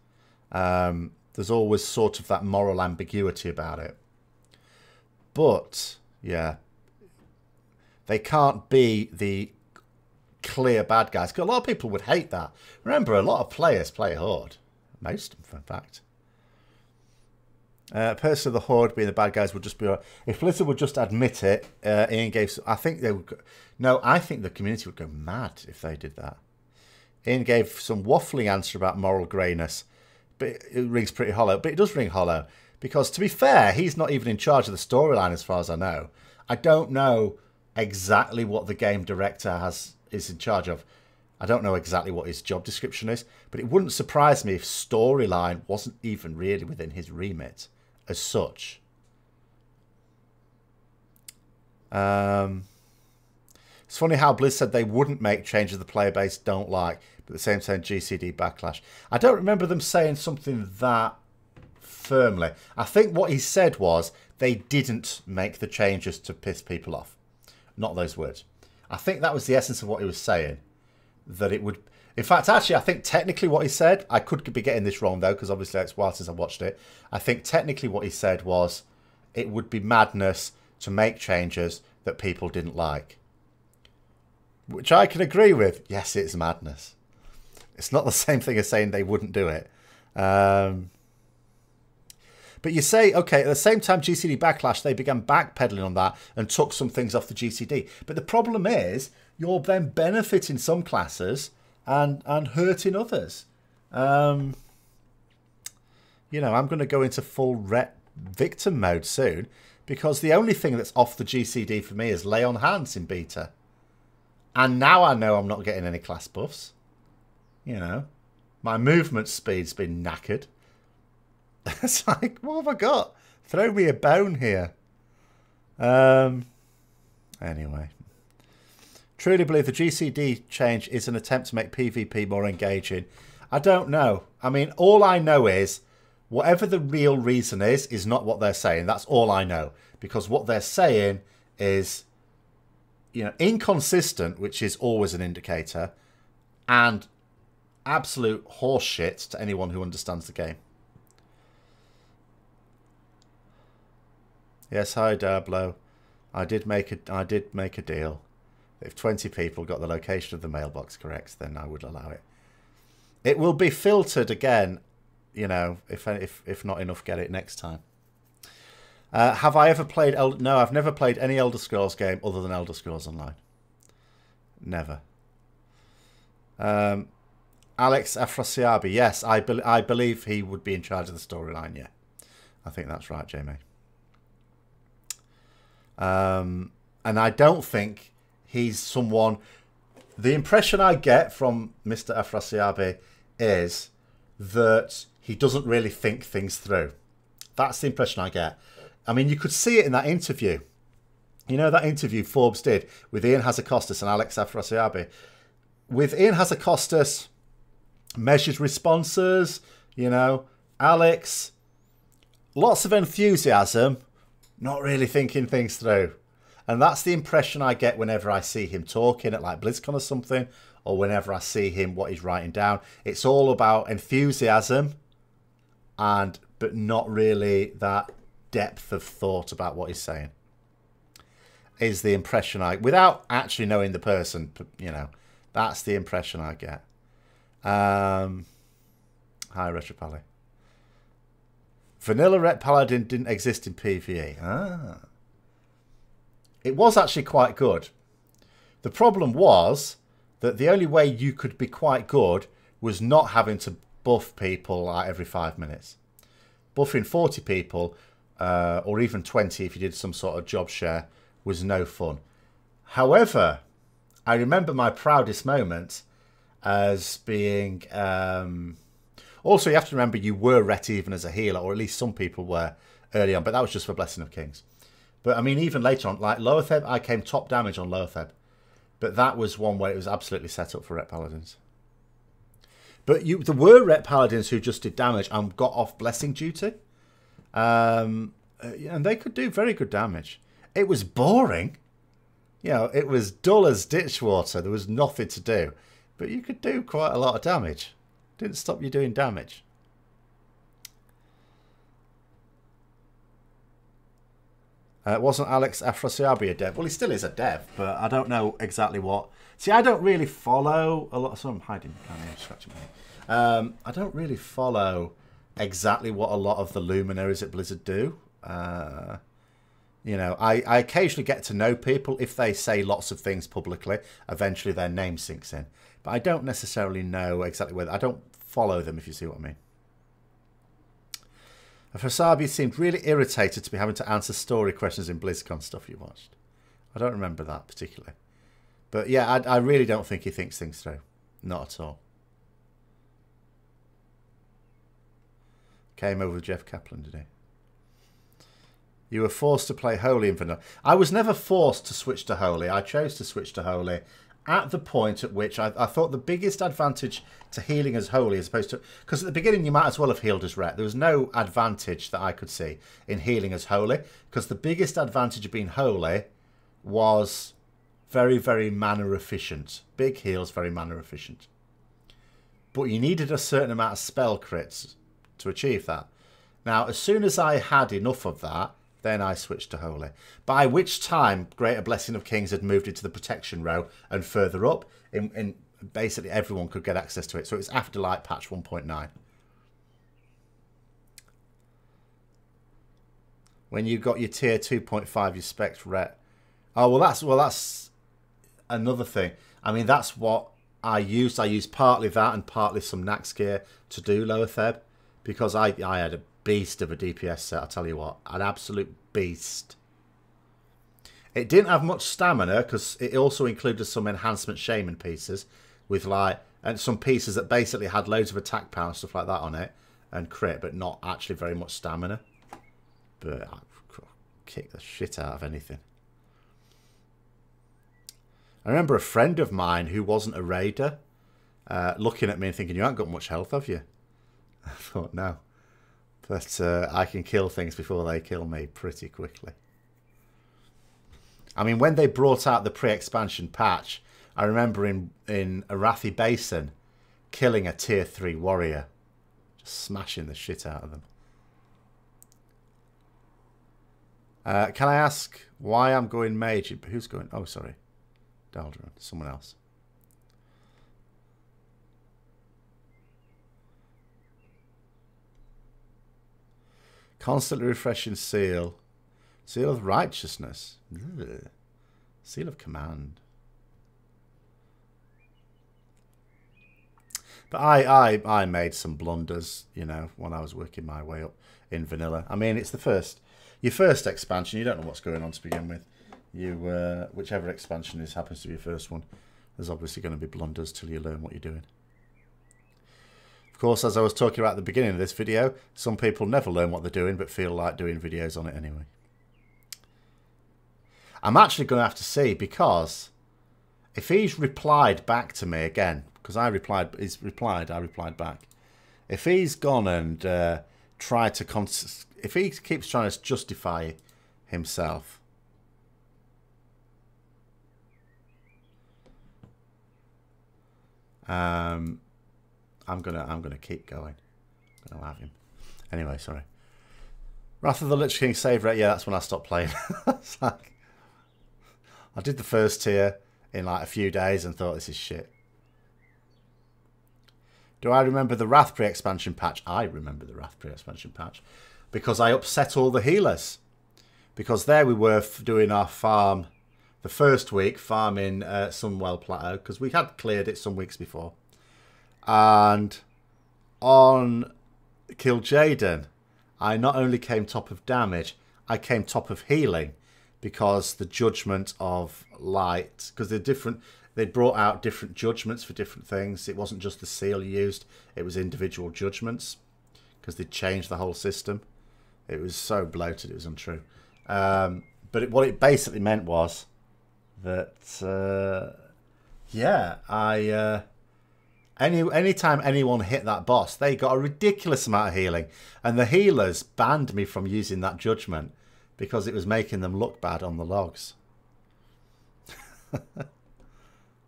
There's always sort of that moral ambiguity about it. But, yeah... They can't be the clear bad guys. Because a lot of people would hate that. Remember, a lot of players play Horde. Most of them, in fact. Personally, the Horde being the bad guys would just be... If Blizzard would just admit it, Ian gave... I think they would... No, I think the community would go mad if they did that. Ian gave some waffling answer about moral greyness. But it rings pretty hollow. But it does ring hollow. Because, to be fair, he's not even in charge of the storyline as far as I know. I don't know... exactly what the game director is in charge of. I don't know exactly what his job description is, but it wouldn't surprise me if storyline wasn't even really within his remit as such. It's funny how Blizz said they wouldn't make changes the player base don't like, but at the same time GCD backlash. I don't remember them saying something that firmly. I think what he said was they didn't make the changes to piss people off. Not those words. I think that was the essence of what he was saying. That it would... In fact, actually, I think technically what he said... I could be getting this wrong, though, because obviously it's a while since I watched it. I think technically what he said was it would be madness to make changes that people didn't like. Which I can agree with. Yes, it's madness. It's not the same thing as saying they wouldn't do it. But you say, okay, at the same time GCD backlash, they began backpedaling on that and took some things off the GCD. But the problem is, you're then benefiting some classes and hurting others. You know, I'm going to go into full victim mode soon, because the only thing that's off the GCD for me is Lay on Hands in beta. And now I know I'm not getting any class buffs. You know, my movement speed's been knackered. It's like, what have I got? Throw me a bone here. Anyway. Truly believe the GCD change is an attempt to make PvP more engaging. I don't know. I mean, all I know is whatever the real reason is not what they're saying. That's all I know. Because what they're saying is, you know, inconsistent, which is always an indicator, and absolute horseshit to anyone who understands the game. Yes, hi Diablo. I did make a deal. If 20 people got the location of the mailbox correct, then I would allow it. It will be filtered again, you know, if not enough get it next time. Have I ever played... No, I've never played any Elder Scrolls game other than Elder Scrolls Online. Never. Alex Afrasiabi. Yes, I believe he would be in charge of the storyline, yeah. I think that's right, Jamie. And I don't think he's someone... The impression I get from Mr. Afrasiabi is that he doesn't really think things through. That's the impression I get. I mean, you could see it in that interview. You know, that interview Forbes did with Ian Hazakostas and Alex Afrasiabi. With Ian Hazakostas, measured responses, you know, Alex, lots of enthusiasm, not really thinking things through. And that's the impression I get whenever I see him talking at like BlizzCon or something, or whenever I see him, what he's writing down. It's all about enthusiasm, but not really that depth of thought about what he's saying. Is the impression without actually knowing the person, you know, that's the impression I get. Hi, Retropally. Vanilla Ret Paladin didn't exist in PvE. Ah. It was actually quite good. The problem was that the only way you could be quite good was not having to buff people like every 5 minutes. Buffing 40 people, or even 20 if you did some sort of job share, was no fun. However, I remember my proudest moment as being... also, you have to remember you were Ret even as a healer, or at least some people were early on, but that was just for Blessing of Kings. But I mean, even later on, like Lower Theb, I came top damage on Lower Theb. But that was one where it was absolutely set up for Ret Paladins. But there were Ret Paladins who just did damage and got off Blessing duty. And they could do very good damage. It was boring. You know, it was dull as ditch water. There was nothing to do. But you could do quite a lot of damage. Didn't stop you doing damage. Wasn't Alex Afrasiabi a dev? Well, he still is a dev, but I don't know exactly what... See, I don't really follow a lot of... So I'm hiding. Scratching my head. I don't really follow exactly what a lot of the luminaries at Blizzard do. You know, I occasionally get to know people. If they say lots of things publicly, eventually their name sinks in. But I don't necessarily know exactly whether... I don't follow them, if you see what I mean. Fasabi seemed really irritated to be having to answer story questions in BlizzCon stuff you watched. I don't remember that particularly. But yeah, I really don't think he thinks things through. Not at all. Came over with Jeff Kaplan, did he? You were forced to play Holy in Vanilla. I was never forced to switch to Holy. I chose to switch to Holy at the point at which I thought the biggest advantage to healing as Holy as opposed to... Because at the beginning you might as well have healed as Ret. There was no advantage that I could see in healing as Holy. Because the biggest advantage of being Holy was very, very mana efficient. Big heals, very mana efficient. But you needed a certain amount of spell crits to achieve that. Now, as soon as I had enough of that, then I switched to Holy. By which time, Greater Blessing of Kings had moved into the protection row and further up. In basically, everyone could get access to it. So it's after Light Patch 1.9. When you got your tier 2.5, you spec Ret. Oh, well, that's another thing. I mean, that's what I used. I used partly that and partly some Nax gear to do Lower Theb. Because I had a beast of a DPS set, I'll tell you what. An absolute beast. It didn't have much stamina because it also included some enhancement shaman pieces with like, and some pieces that basically had loads of attack power and stuff like that on it and crit, but not actually very much stamina. But I kick the shit out of anything. I remember a friend of mine who wasn't a raider looking at me and thinking, you haven't got much health, have you? I thought, no. But I can kill things before they kill me pretty quickly. I mean, when they brought out the pre-expansion patch, I remember in Arathi Basin killing a tier 3 warrior. Just smashing the shit out of them. Can I ask why I'm going mage? Who's going? Oh, sorry. Daldron. Someone else. Constantly refreshing seal. Seal of righteousness. Ugh. Seal of command. But I made some blunders, you know, when I was working my way up in vanilla. I mean, it's your first expansion. You don't know what's going on to begin with. Whichever expansion happens to be your first one, there's obviously going to be blunders till you learn what you're doing. Of course, as I was talking about at the beginning of this video, some people never learn what they're doing but feel like doing videos on it anyway. I'm actually going to have to see, because if he's replied back to me again, because I replied back. If he's gone and tried to if he keeps trying to justify himself, I'm gonna keep going. I'm gonna have him. Anyway, sorry. Wrath of the Lich King save rate. Yeah, that's when I stopped playing. It's like, I did the first tier in like a few days and thought, this is shit. Do I remember the Wrath pre-expansion patch? I remember the Wrath pre-expansion patch because I upset all the healers. Because there we were doing our farm the first week, farming Sunwell Plateau, because we had cleared it some weeks before. And on Kil'jaeden, I not only came top of damage, I came top of healing, because the Judgment of Light, because they're different. They brought out different judgments for different things. It wasn't just the seal you used, it was individual judgments, because they changed the whole system. It was so bloated, it was untrue. But what it basically meant was that, yeah, anytime anyone hit that boss, they got a ridiculous amount of healing. And the healers banned me from using that judgment because it was making them look bad on the logs.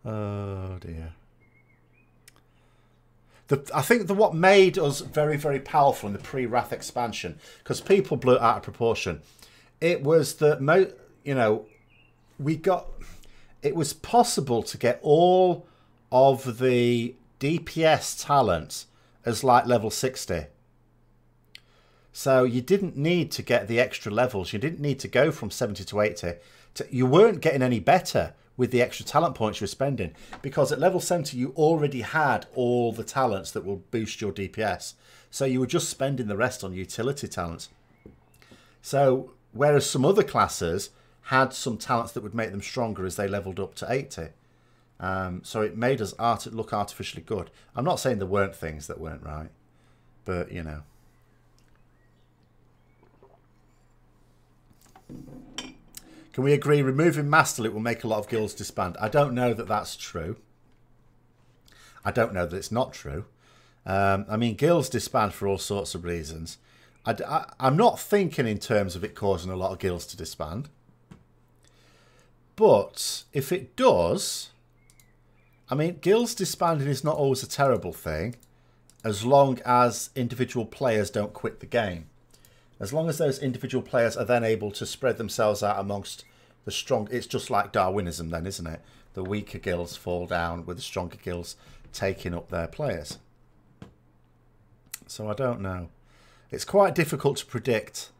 Oh dear. I think what made us very, very powerful in the pre-Wrath expansion, because people blew it out of proportion, it was that, you know, it was possible to get all of the DPS talents as like level 60. So you didn't need to get the extra levels. You didn't need to go from 70 to 80. You weren't getting any better with the extra talent points you were spending, because at level 70 you already had all the talents that will boost your DPS. So you were just spending the rest on utility talents. So whereas some other classes had some talents that would make them stronger as they leveled up to 80. So it made us look artificially good. I'm not saying there weren't things that weren't right, but you know. Can we agree removing Master Loot will make a lot of guilds disband? I don't know that that's true. I don't know that it's not true. I mean, guilds disband for all sorts of reasons. I'm not thinking in terms of it causing a lot of guilds to disband. But if it does, I mean, guilds disbanding is not always a terrible thing, as long as individual players don't quit the game. As long as those individual players are then able to spread themselves out amongst the strong... It's just like Darwinism then, isn't it? The weaker guilds fall down with the stronger guilds taking up their players. So I don't know. It's quite difficult to predict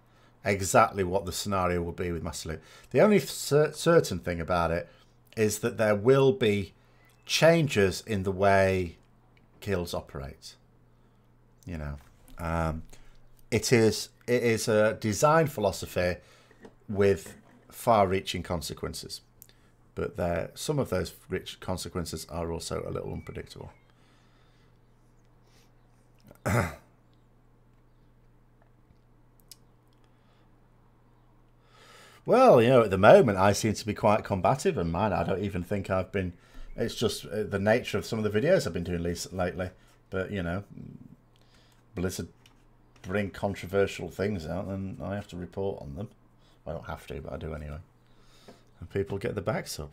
exactly what the scenario will be with Master Loot. The only certain thing about it is that there will be changes in the way guilds operate. You know, it is a design philosophy with far-reaching consequences, but some of those rich consequences are also a little unpredictable. Well, you know, at the moment I seem to be quite combative, and mine, I don't even think I've been... It's just the nature of some of the videos I've been doing lately. But, you know, Blizzard bring controversial things out and I have to report on them. Well, I don't have to, but I do anyway. And people get the backs up.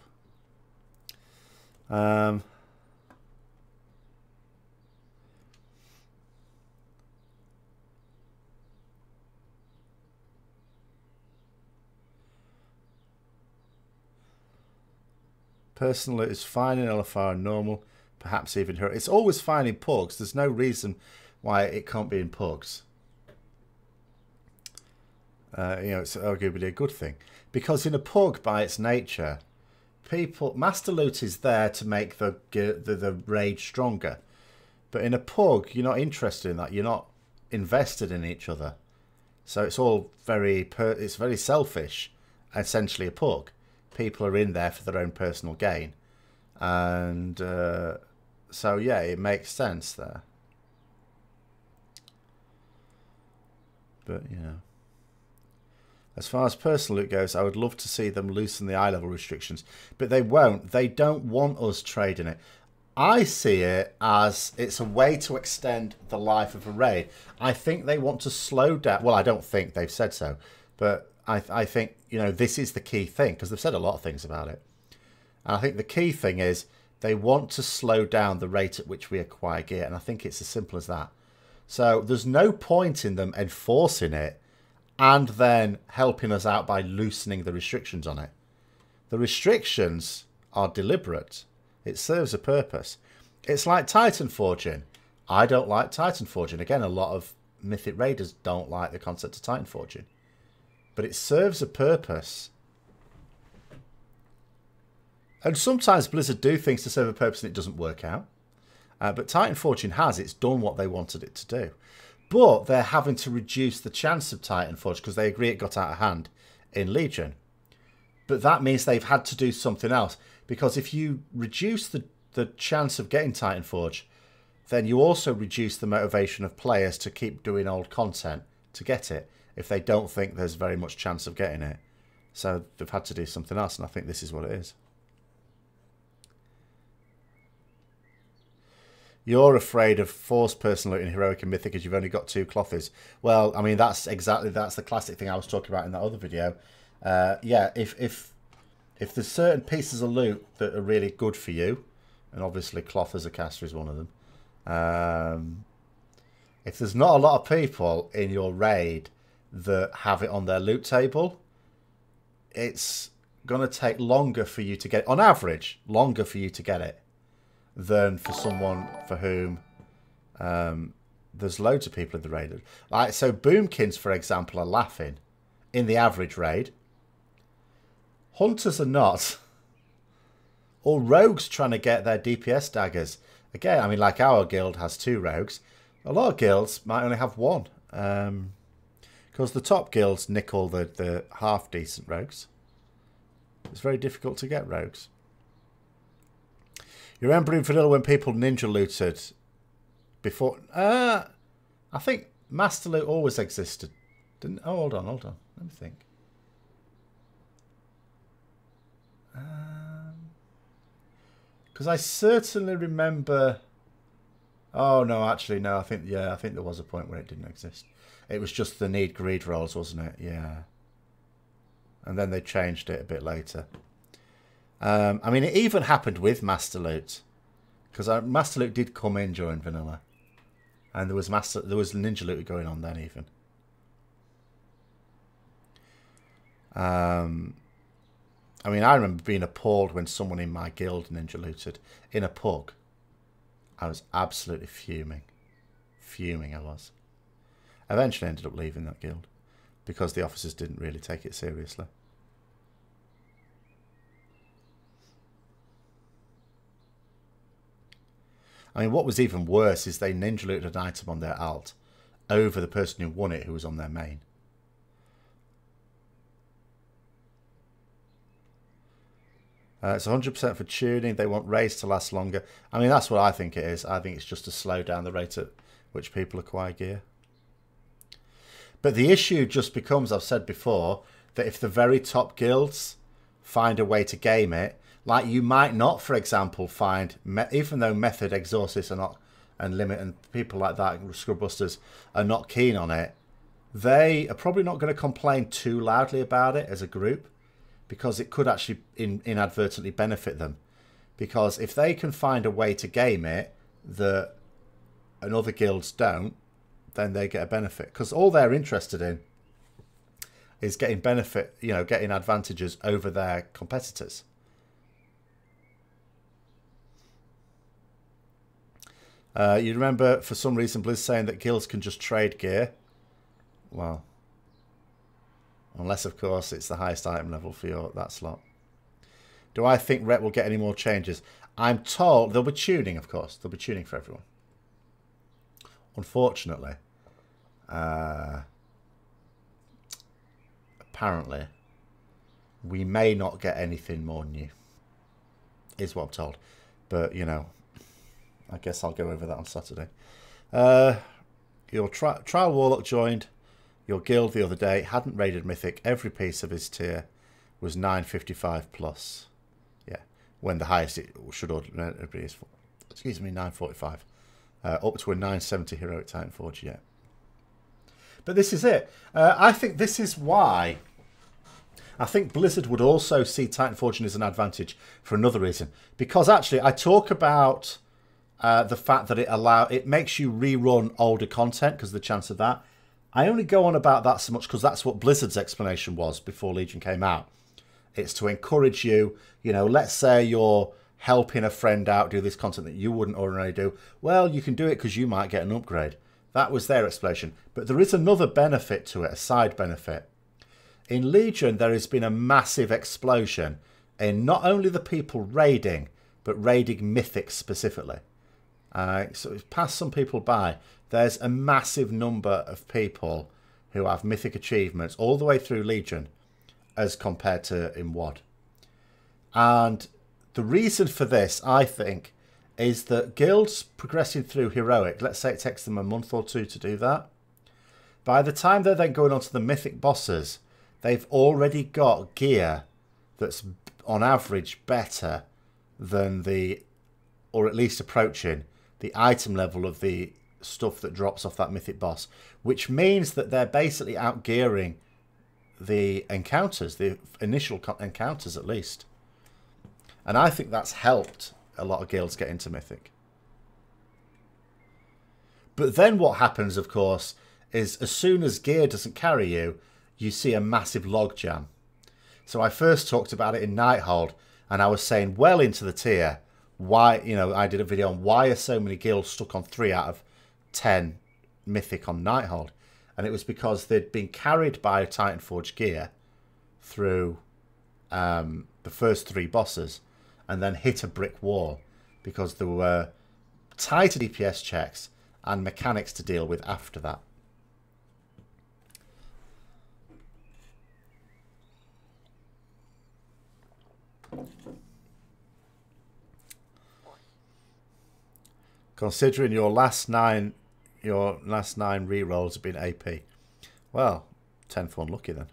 Personal loot is fine in LFR and normal, perhaps even hero. It's always fine in pugs. There's no reason why it can't be in pugs. You know, it's arguably a good thing. Because in a pug, by its nature, master loot is there to make the raid stronger. But in a pug, you're not interested in that. You're not invested in each other. So it's all it's very selfish, essentially a pug. People are in there for their own personal gain. And so, yeah, it makes sense there. But, you know. As far as personal loot goes, I would love to see them loosen the eye level restrictions. But they won't. They don't want us trading it. I see it as it's a way to extend the life of a raid. I think they want to slow down. Well, I don't think they've said so. But I think, you know, this is the key thing. Because they've said a lot of things about it. And I think the key thing is they want to slow down the rate at which we acquire gear. And I think it's as simple as that. So there's no point in them enforcing it and then helping us out by loosening the restrictions on it. The restrictions are deliberate. It serves a purpose. It's like Titan Forging. I don't like Titan Forging. Again, a lot of Mythic Raiders don't like the concept of Titan Forging. But it serves a purpose. And sometimes Blizzard do things to serve a purpose and it doesn't work out. But Titan Forging has. It's done what they wanted it to do. But they're having to reduce the chance of Titan Forge because they agree it got out of hand in Legion. But that means they've had to do something else. Because if you reduce the chance of getting Titan Forge, then you also reduce the motivation of players to keep doing old content to get it if they don't think there's very much chance of getting it. So they've had to do something else, and I think this is what it is. You're afraid of forced personal loot in Heroic and Mythic because you've only got 2 clothes. Well, I mean, that's the classic thing I was talking about in that other video. Yeah, if there's certain pieces of loot that are really good for you, and obviously cloth as a caster is one of them. If there's not a lot of people in your raid that have it on their loot table, it's going to take longer for you to get it. On average, longer for you to get it than for someone for whom there's loads of people in the raid. Like, so Boomkins, for example, are laughing in the average raid. Hunters are not. Or rogues trying to get their DPS daggers. Again, I mean, like our guild has 2 rogues. A lot of guilds might only have 1. Because the top guilds nick all the half-decent rogues. It's very difficult to get rogues. You remember in Vanilla when people ninja looted before? I think Master Loot always existed. Didn't? Oh, hold on. Let me think. Because I certainly remember. Oh no, actually no. I think there was a point where it didn't exist. It was just the need greed rolls, wasn't it? Yeah. And then they changed it a bit later. I mean, it even happened with Master Loot, because Master Loot did come in during Vanilla, and there was Ninja Loot going on then even. I mean, I remember being appalled when someone in my guild Ninja Looted in a pug. I was absolutely fuming. Fuming I was. Eventually ended up leaving that guild because the officers didn't really take it seriously. I mean, what was even worse is they ninja looted an item on their alt over the person who won it, who was on their main. It's 100% for tuning. They want raids to last longer. I mean, that's what I think it is. I think it's just to slow down the rate at which people acquire gear. But the issue just becomes, I've said before, that if the very top guilds find a way to game it, like you might not, for example, find, even though Method, Exorcist are not, and Limit and people like that, Scrubbusters, are not keen on it, they are probably not going to complain too loudly about it as a group. because it could actually inadvertently benefit them. Because if they can find a way to game it that other guilds don't, then they get a benefit. Because all they're interested in is getting benefit, you know, getting advantages over their competitors. You remember, for some reason, Blizz saying that guilds can just trade gear. Well, unless, of course, it's the highest item level for that slot. Do I think Rep will get any more changes? I'm told there'll be tuning, of course. There'll be tuning for everyone. Unfortunately, apparently, we may not get anything more new, is what I'm told. But, you know, I guess I'll go over that on Saturday. Your Trial Warlock joined your guild the other day. Hadn't raided Mythic. Every piece of his tier was 955 plus. Yeah, when the highest it should ordinarily be is, excuse me, 945. Up to a 970 Heroic Titan Forge yet. But this is it. I think this is why I think Blizzard would also see Titan Forging as an advantage for another reason. Because actually, I talk about the fact that it makes you rerun older content because of the chance of that. I only go on about that so much because that's what Blizzard's explanation was before Legion came out. It's to encourage you, you know, let's say you're helping a friend out do this content that you wouldn't ordinarily do. Well, you can do it because you might get an upgrade. That was their explanation. But there is another benefit to it, a side benefit. In Legion, there has been a massive explosion in not only the people raiding, but raiding Mythic specifically. So it's passed some people by. There's a massive number of people who have Mythic achievements all the way through Legion as compared to in WoD. And the reason for this, I think, is that guilds progressing through Heroic, let's say it takes them a month or two to do that. By the time they're then going on to the Mythic bosses, they've already got gear that's on average better than the, or at least approaching, the item level of the stuff that drops off that Mythic boss, which means that they're basically outgearing the encounters, the initial encounters at least. And I think that's helped a lot of guilds get into Mythic. But then what happens, of course, is as soon as gear doesn't carry you, you see a massive logjam. So I first talked about it in Nighthold, and I was saying well into the tier, why, you know, I did a video on why are so many guilds stuck on 3 out of 10 Mythic on Nighthold. And it was because they'd been carried by Titan Forge gear through the first 3 bosses and then hit a brick wall because there were tighter DPS checks and mechanics to deal with after that. Considering your last 9 rerolls have been AP. Well, 10 for unlucky then.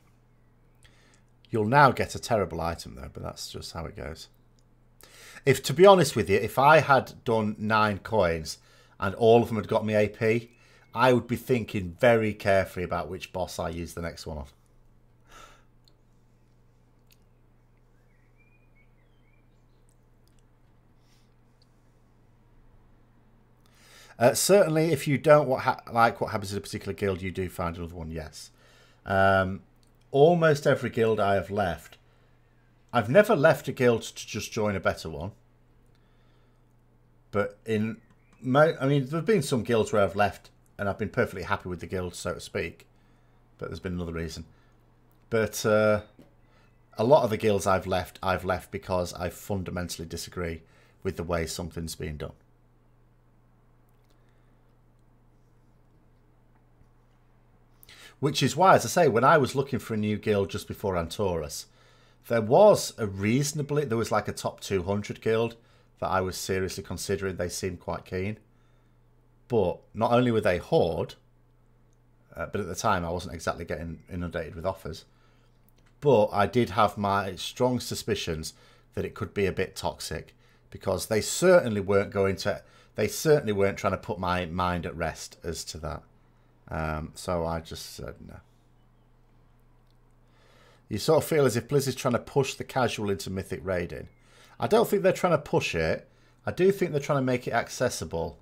You'll now get a terrible item though, but that's just how it goes. If, to be honest with you, if I had done 9 coins and all of them had got me AP, I would be thinking very carefully about which boss I use the next one on. Certainly, if you don't like what happens in a particular guild, you do find another one, yes. Almost every guild I have left, I've never left a guild to just join a better one. But I mean, there have been some guilds where I've left and I've been perfectly happy with the guild, so to speak. But there's been another reason. But a lot of the guilds I've left because I fundamentally disagree with the way something's being done. Which is why, as I say, when I was looking for a new guild just before Antorus, there was like a top 200 guild that I was seriously considering. They seemed quite keen. But not only were they Horde, but at the time I wasn't exactly getting inundated with offers. But I did have my strong suspicions that it could be a bit toxic, because they certainly weren't trying to put my mind at rest as to that. So I just said no. You sort of feel as if Blizzard's trying to push the casual into Mythic raiding. I don't think they're trying to push it. I do think they're trying to make it accessible,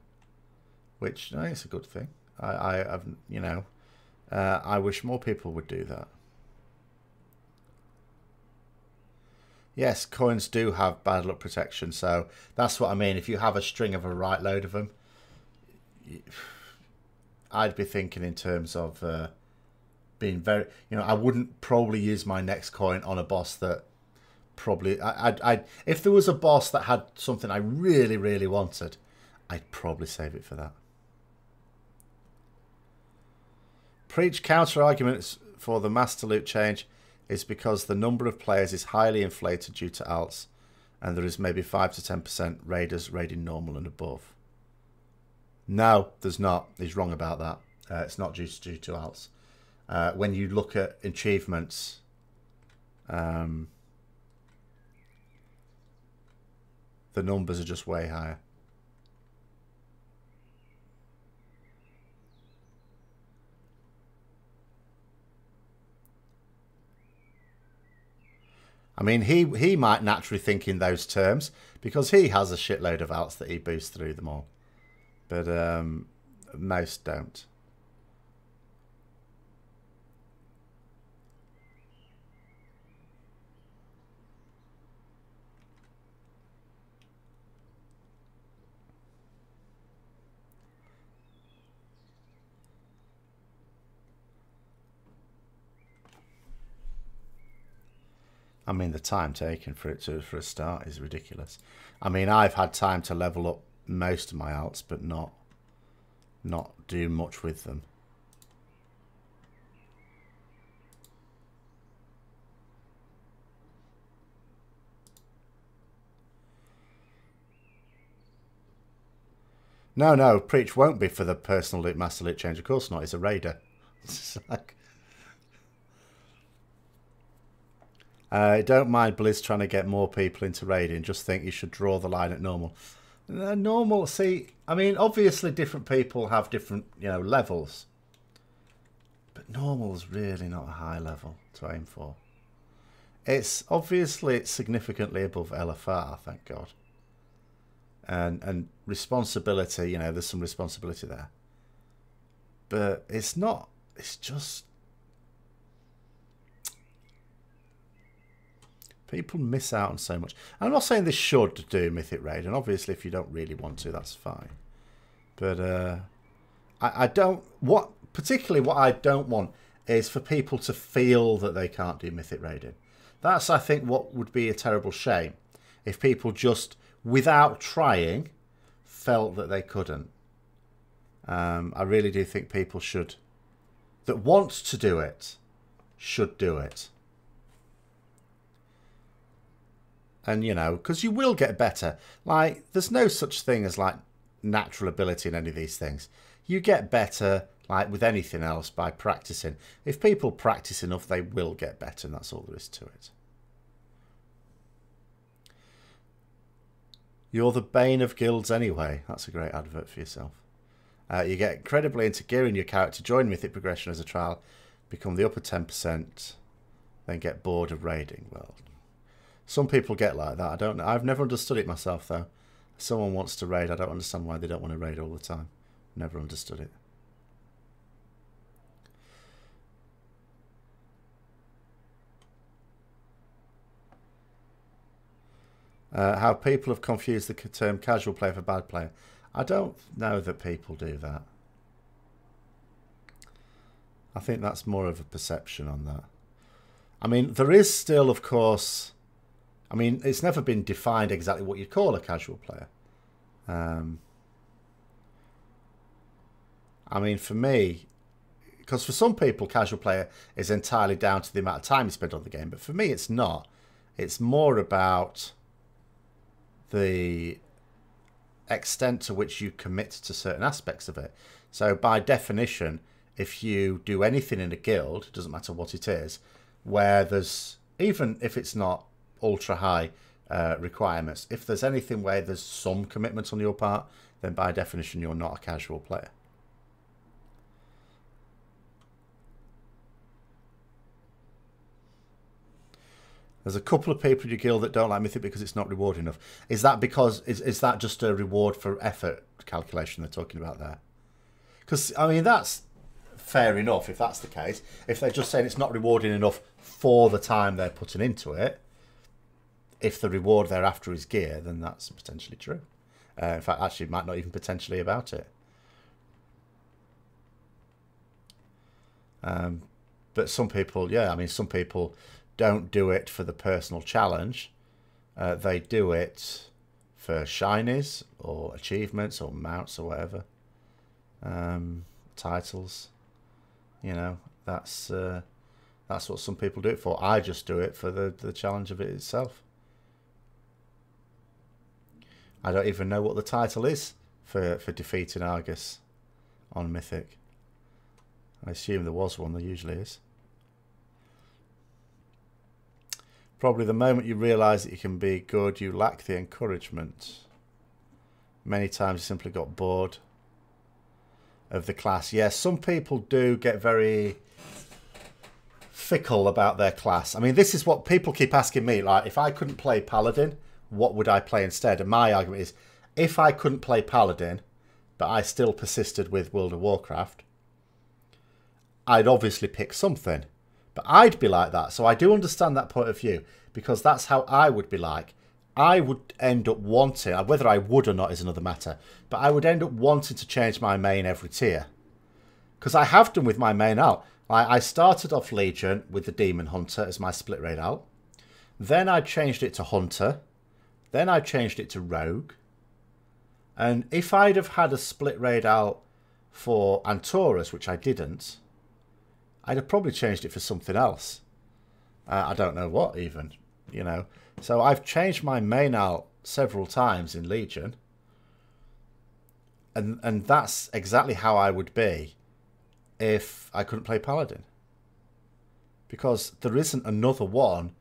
which I think is a good thing. I've, you know, I wish more people would do that. Yes, coins do have bad luck protection, so that's what I mean. If you have a string of a right load of them, I'd be thinking in terms of being very, you know, I wouldn't probably use my next coin on a boss that probably, if there was a boss that had something I really, really wanted, I'd probably save it for that. Preach counter arguments for the master loot change is because the number of players is highly inflated due to alts, and there is maybe 5 to 10% raiders raiding normal and above. No, there's not. He's wrong about that. It's not due to alts. When you look at achievements, the numbers are just way higher. I mean, he might naturally think in those terms because he has a shitload of alts that he boosts through them all. But most don't. I mean, the time taken for a start is ridiculous. I mean, I've had time to level up most of my alts, but not do much with them. No, Preach won't be for the personal loot, master loot change. Of course not. He's a raider. It's like, don't mind Blizz trying to get more people into raiding. Just think you should draw the line at normal. Normal, see, I mean, obviously different people have different, you know, levels. But normal's really not a high level to aim for. It's obviously significantly above LFR, thank God. And responsibility, you know, there's some responsibility there. But it's not, it's just... People miss out on so much. I'm not saying they should do Mythic Raid, and obviously if you don't really want to, that's fine. But I don't... Particularly what I don't want is for people to feel that they can't do Mythic Raiding. That's, I think, what would be a terrible shame. If people just, without trying, felt that they couldn't. I really do think people should... that want to do it, should do it. And, you know, because you will get better. Like, there's no such thing as, like, natural ability in any of these things. You get better, like, with anything else by practicing. If people practice enough, they will get better, and that's all there is to it. You're the bane of guilds anyway. That's a great advert for yourself. You get incredibly into gearing your character, join Mythic progression as a trial, become the upper 10%, then get bored of raiding. Well... Some people get like that. I don't know. I've never understood it myself, though. If someone wants to raid, I don't understand why they don't want to raid all the time. Never understood it. How people have confused the term casual player for bad player. I don't know that people do that. I think that's more of a perception on that. I mean, there is still, of course... I mean, it's never been defined exactly what you'd call a casual player. I mean, for me, because for some people, casual player is entirely down to the amount of time you spend on the game. But for me, it's not. It's more about the extent to which you commit to certain aspects of it. So by definition, if you do anything in a guild, it doesn't matter what it is, where there's, even if it's not ultra high requirements, if there's anything where there's some commitment on your part, then by definition you're not a casual player. There's a couple of people in your guild that don't like Mythic because it's not reward enough. Is that because is that just a reward for effort calculation they're talking about there? Because I mean that's fair enough if that's the case. If they're just saying it's not rewarding enough for the time they're putting into it, if the reward they're after is gear, then that's potentially true. In fact, actually, it might not even potentially about it. But some people, yeah, I mean, some people don't do it for the personal challenge. They do it for shinies or achievements or mounts or whatever. Titles, you know, that's what some people do it for. I just do it for the challenge of it itself. I don't even know what the title is for defeating Argus on Mythic. I assume there was one, there usually is. Probably the moment you realise that you can be good, you lack the encouragement. Many times you simply got bored of the class. Yes, some people do get very fickle about their class. I mean, this is what people keep asking me, like, if I couldn't play Paladin, what would I play instead? And my argument is, if I couldn't play Paladin, but I still persisted with World of Warcraft, I'd obviously pick something. But I'd be like that. So I do understand that point of view, because that's how I would be like. I would end up wanting, whether I would or not is another matter, but I would end up wanting to change my main every tier. Because I have done with my main alt. I started off Legion with the Demon Hunter as my split raid alt. Then I changed it to Hunter. Then I changed it to Rogue. And if I'd have had a split raid out for Antorus, which I didn't, I'd have probably changed it for something else. I don't know what even, you know. So I've changed my main out several times in Legion. And that's exactly how I would be if I couldn't play Paladin. Because there isn't another one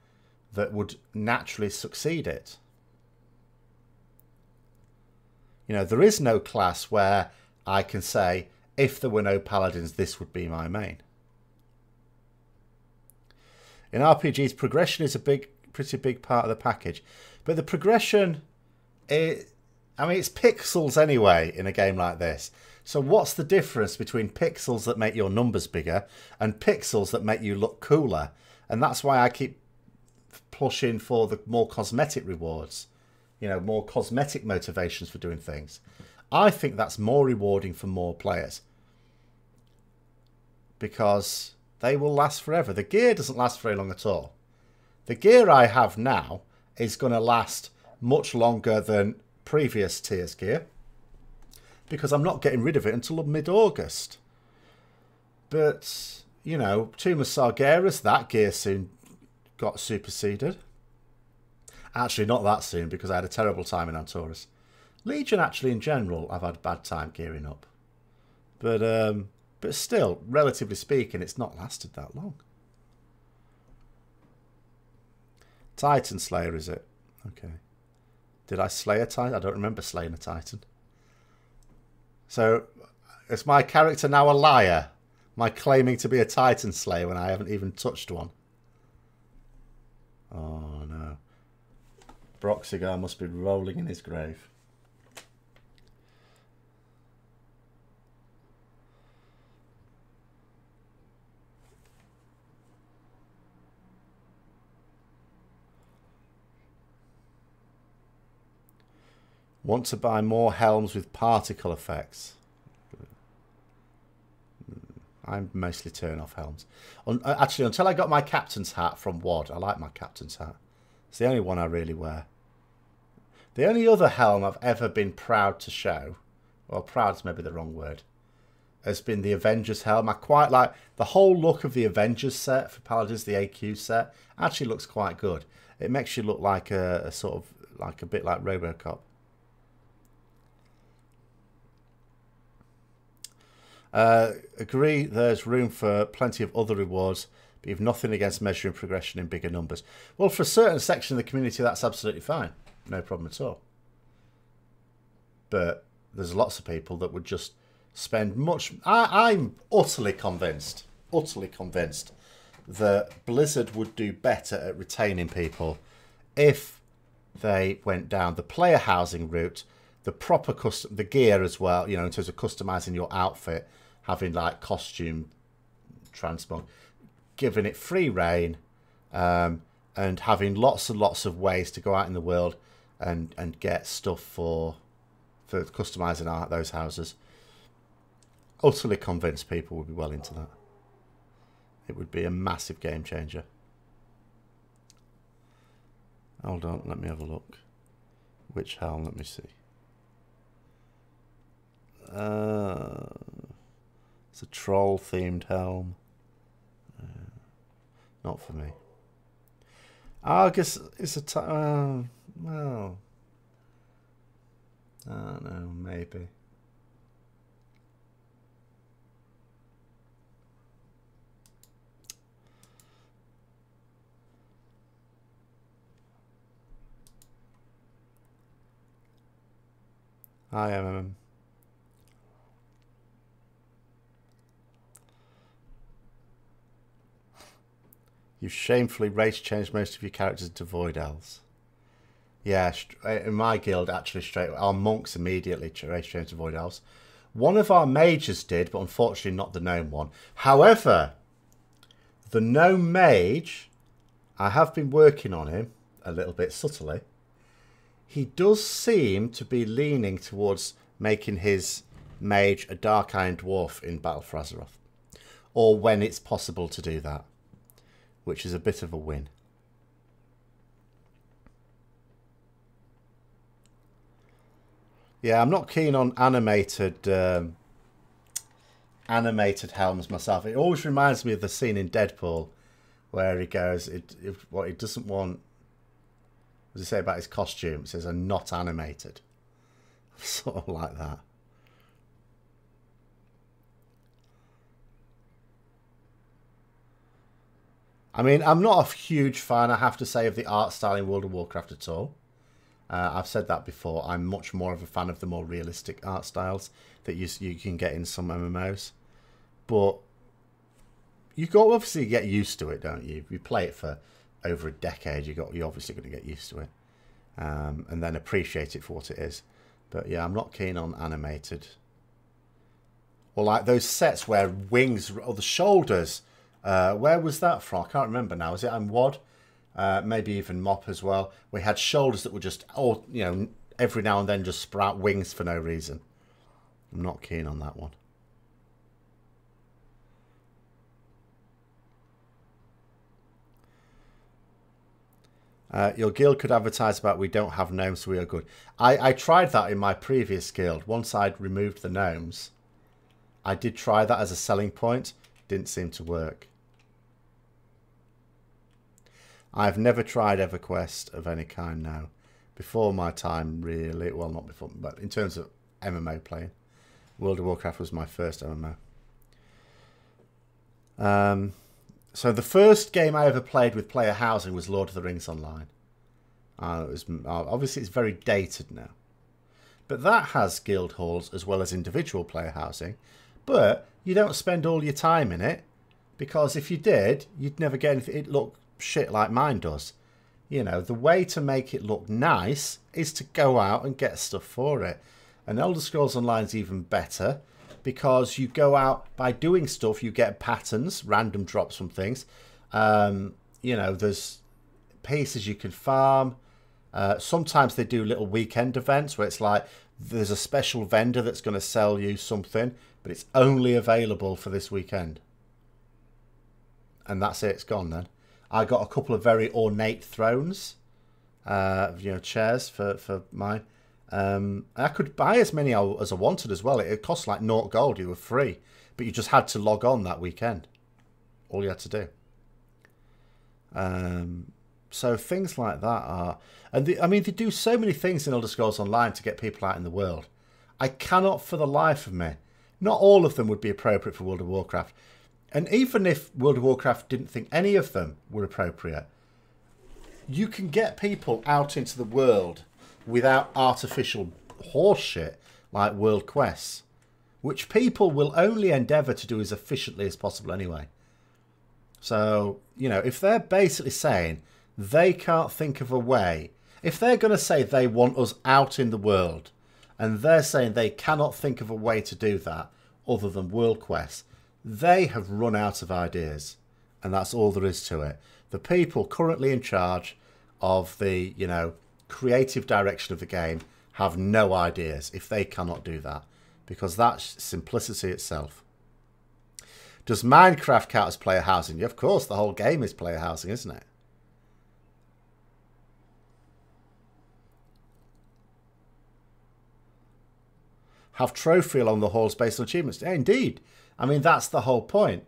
that would naturally succeed it. You know, there is no class where I can say, if there were no Paladins, this would be my main. In RPGs, progression is a pretty big part of the package. But the progression, I mean, it's pixels anyway in a game like this. So what's the difference between pixels that make your numbers bigger and pixels that make you look cooler? And that's why I keep pushing for the more cosmetic rewards. You know, more cosmetic motivations for doing things. I think that's more rewarding for more players. Because they will last forever. The gear doesn't last very long at all. The gear I have now is going to last much longer than previous tiers gear. Because I'm not getting rid of it until mid-August. But, you know, Tomb of Sargeras, that gear soon got superseded. Actually, not that soon, because I had a terrible time in Antorus. Legion, actually, in general, I've had a bad time gearing up. But still, relatively speaking, it's not lasted that long. Titan Slayer, is it? Okay. Did I slay a Titan? I don't remember slaying a Titan. So, is my character now a liar? Am I claiming to be a Titan Slayer when I haven't even touched one? Oh, no. Broxigar must be rolling in his grave. Want to buy more helms with particle effects. I mostly turn off helms. Actually, until I got my captain's hat from WoD, I like my captain's hat. It's the only one I really wear. The only other helm I've ever been proud to show, well, proud's maybe the wrong word, has been the Avengers helm. I quite like the whole look of the Avengers set for Paladins, the AQ set. Actually looks quite good. It makes you look like a sort of, like a bit like Robocop. Agree there's room for plenty of other rewards, but you've nothing against measuring progression in bigger numbers. Well, for a certain section of the community, that's absolutely fine. No problem at all. But there's lots of people that would just spend much... I'm utterly convinced that Blizzard would do better at retaining people if they went down the player housing route, the proper the gear as well, you know, in terms of customizing your outfit, having like costume transmog, giving it free reign, and having lots and lots of ways to go out in the world and get stuff for customizing those houses. Utterly convinced people would be well into that. It would be a massive game changer. Hold on, let me have a look. Which helm? Let me see. It's a troll-themed helm. Not for me. I guess it's a well, I don't know, maybe. Hi, MMM. You've shamefully race changed most of your characters into Void Elves. Yeah, in my guild, actually, our monks immediately race changed to Void Elves. One of our mages did, but unfortunately not the gnome one. However, the gnome mage, I have been working on him a little bit subtly. He does seem to be leaning towards making his mage a Dark Iron Dwarf in Battle for Azeroth. Or when it's possible to do that. Which is a bit of a win. Yeah, I'm not keen on animated helms myself. It always reminds me of the scene in Deadpool where he goes, what he doesn't want... What does he say about his costume? It says, "I'm not animated." Sort of like that. I mean, I'm not a huge fan, I have to say, of the art style in World of Warcraft at all. I've said that before. I'm much more of a fan of the more realistic art styles that you can get in some MMOs. But you got obviously get used to it, don't you? If you play it for over a decade, you're obviously going to get used to it, and then appreciate it for what it is. But yeah, I'm not keen on animated. Or like those sets where wings or the shoulders. Where was that from? I can't remember now. Was it on WoD? Maybe even Mop as well. We had shoulders that were just, you know, every now and then just sprout wings for no reason. I'm not keen on that one. Your guild could advertise about we don't have gnomes, so we are good. I tried that in my previous guild. Once I'd removed the gnomes, I did try that as a selling point. Didn't seem to work. I've never tried EverQuest of any kind now. Before my time, really. Well, not before, but in terms of MMO playing. World of Warcraft was my first MMO. So the first game I ever played with player housing was Lord of the Rings Online. Obviously, it's very dated now. But that has guild halls as well as individual player housing. But you don't spend all your time in it. Because if you did, you'd never get anything. It'd look shit like mine does. You know, the way to make it look nice is to go out and get stuff for it. And Elder Scrolls Online is even better. Because you go out, by doing stuff, you get patterns, random drops from things. You know, there's pieces you can farm. Sometimes they do little weekend events where it's like, there's a special vendor that's going to sell you something, but it's only available for this weekend. And that's it, it's gone then. I got a couple of very ornate thrones, you know, chairs for mine. I could buy as many as I wanted as well. It cost like 0 gold. You were free, but you just had to log on that weekend. All you had to do. So things like that are, and I mean, they do so many things in Elder Scrolls Online to get people out in the world. I cannot, for the life of me, not all of them would be appropriate for World of Warcraft. And even if World of Warcraft didn't think any of them were appropriate, you can get people out into the world without artificial horseshit like world quests, which people will only endeavour to do as efficiently as possible anyway. So, you know, if they're basically saying they can't think of a way, if they're going to say they want us out in the world, and they're saying they cannot think of a way to do that other than world quests, they have run out of ideas. And that's all there is to it. The people currently in charge of the, you know, creative direction of the game have no ideas if they cannot do that, because that's simplicity itself. Does Minecraft count as player housing? Yeah, of course, the whole game is player housing, isn't it? Have trophy along the halls based on achievements? Yeah, indeed. I mean, that's the whole point.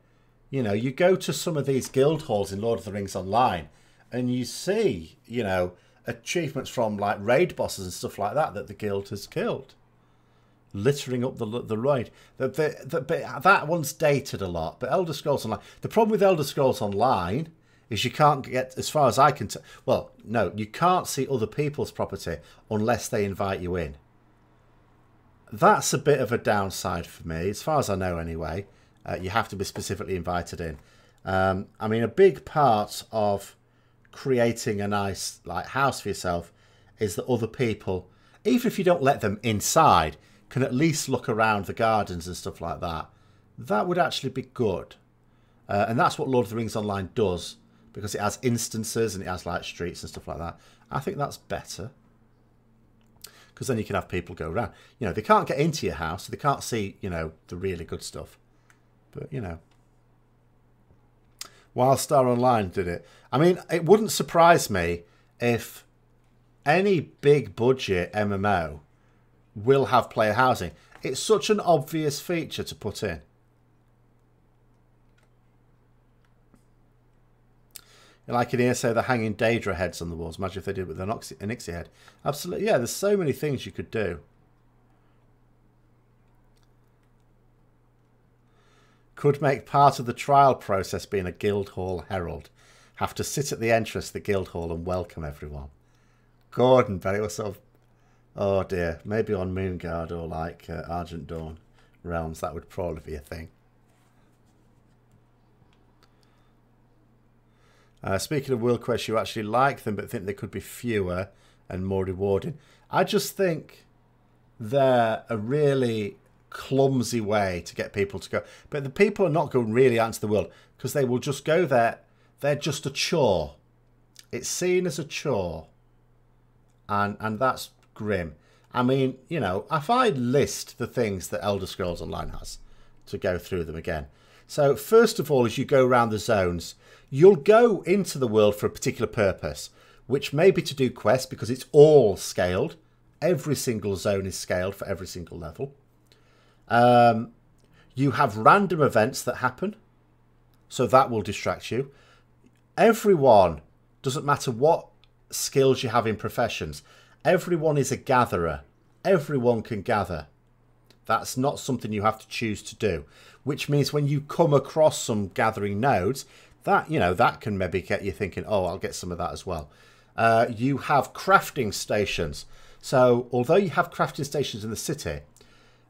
You know, you go to some of these guild halls in Lord of the Rings Online and you see, you know, achievements from like raid bosses and stuff like that the guild has killed. Littering up the raid. That one's dated a lot. But Elder Scrolls Online, the problem with Elder Scrolls Online is you can't get, as far as I can tell, well, no, you can't see other people's property unless they invite you in. That's a bit of a downside for me, as far as I know anyway. You have to be specifically invited in. I mean, a big part of creating a nice like house for yourself is that other people, even if you don't let them inside, can at least look around the gardens and stuff like that. That would actually be good. And that's what Lord of the Rings Online does, because it has instances and it has like streets and stuff like that. I think that's better, because then you can have people go around. You know, they can't get into your house, so they can't see, you know, the really good stuff. But, you know, Wildstar Online did it. I mean, it wouldn't surprise me if any big budget MMO will have player housing. It's such an obvious feature to put in. Like in here, say the hanging Daedra heads on the walls. Imagine if they did with an Onyxia head. Absolutely, yeah, there's so many things you could do. Could make part of the trial process being a guild hall herald. Have to sit at the entrance of the guild hall and welcome everyone. Gordon, but it was sort of, oh dear, maybe on Moonguard or like Argent Dawn realms, that would probably be a thing. Speaking of world quests, you actually like them but think they could be fewer and more rewarding. I just think they're a really clumsy way to get people to go. But the people are not going to really answer the world, because they will just go there. They're just a chore. It's seen as a chore. And that's grim. I mean, you know, if I list the things that Elder Scrolls Online has, to go through them again. So first of all, as you go around the zones, you'll go into the world for a particular purpose, which may be to do quests, because it's all scaled. Every single zone is scaled for every single level. You have random events that happen, so that will distract you. Everyone, doesn't matter what skills you have in professions, everyone is a gatherer. Everyone can gather. That's not something you have to choose to do, which means when you come across some gathering nodes, that, you know, that can maybe get you thinking, oh, I'll get some of that as well. You have crafting stations. So although you have crafting stations in the city,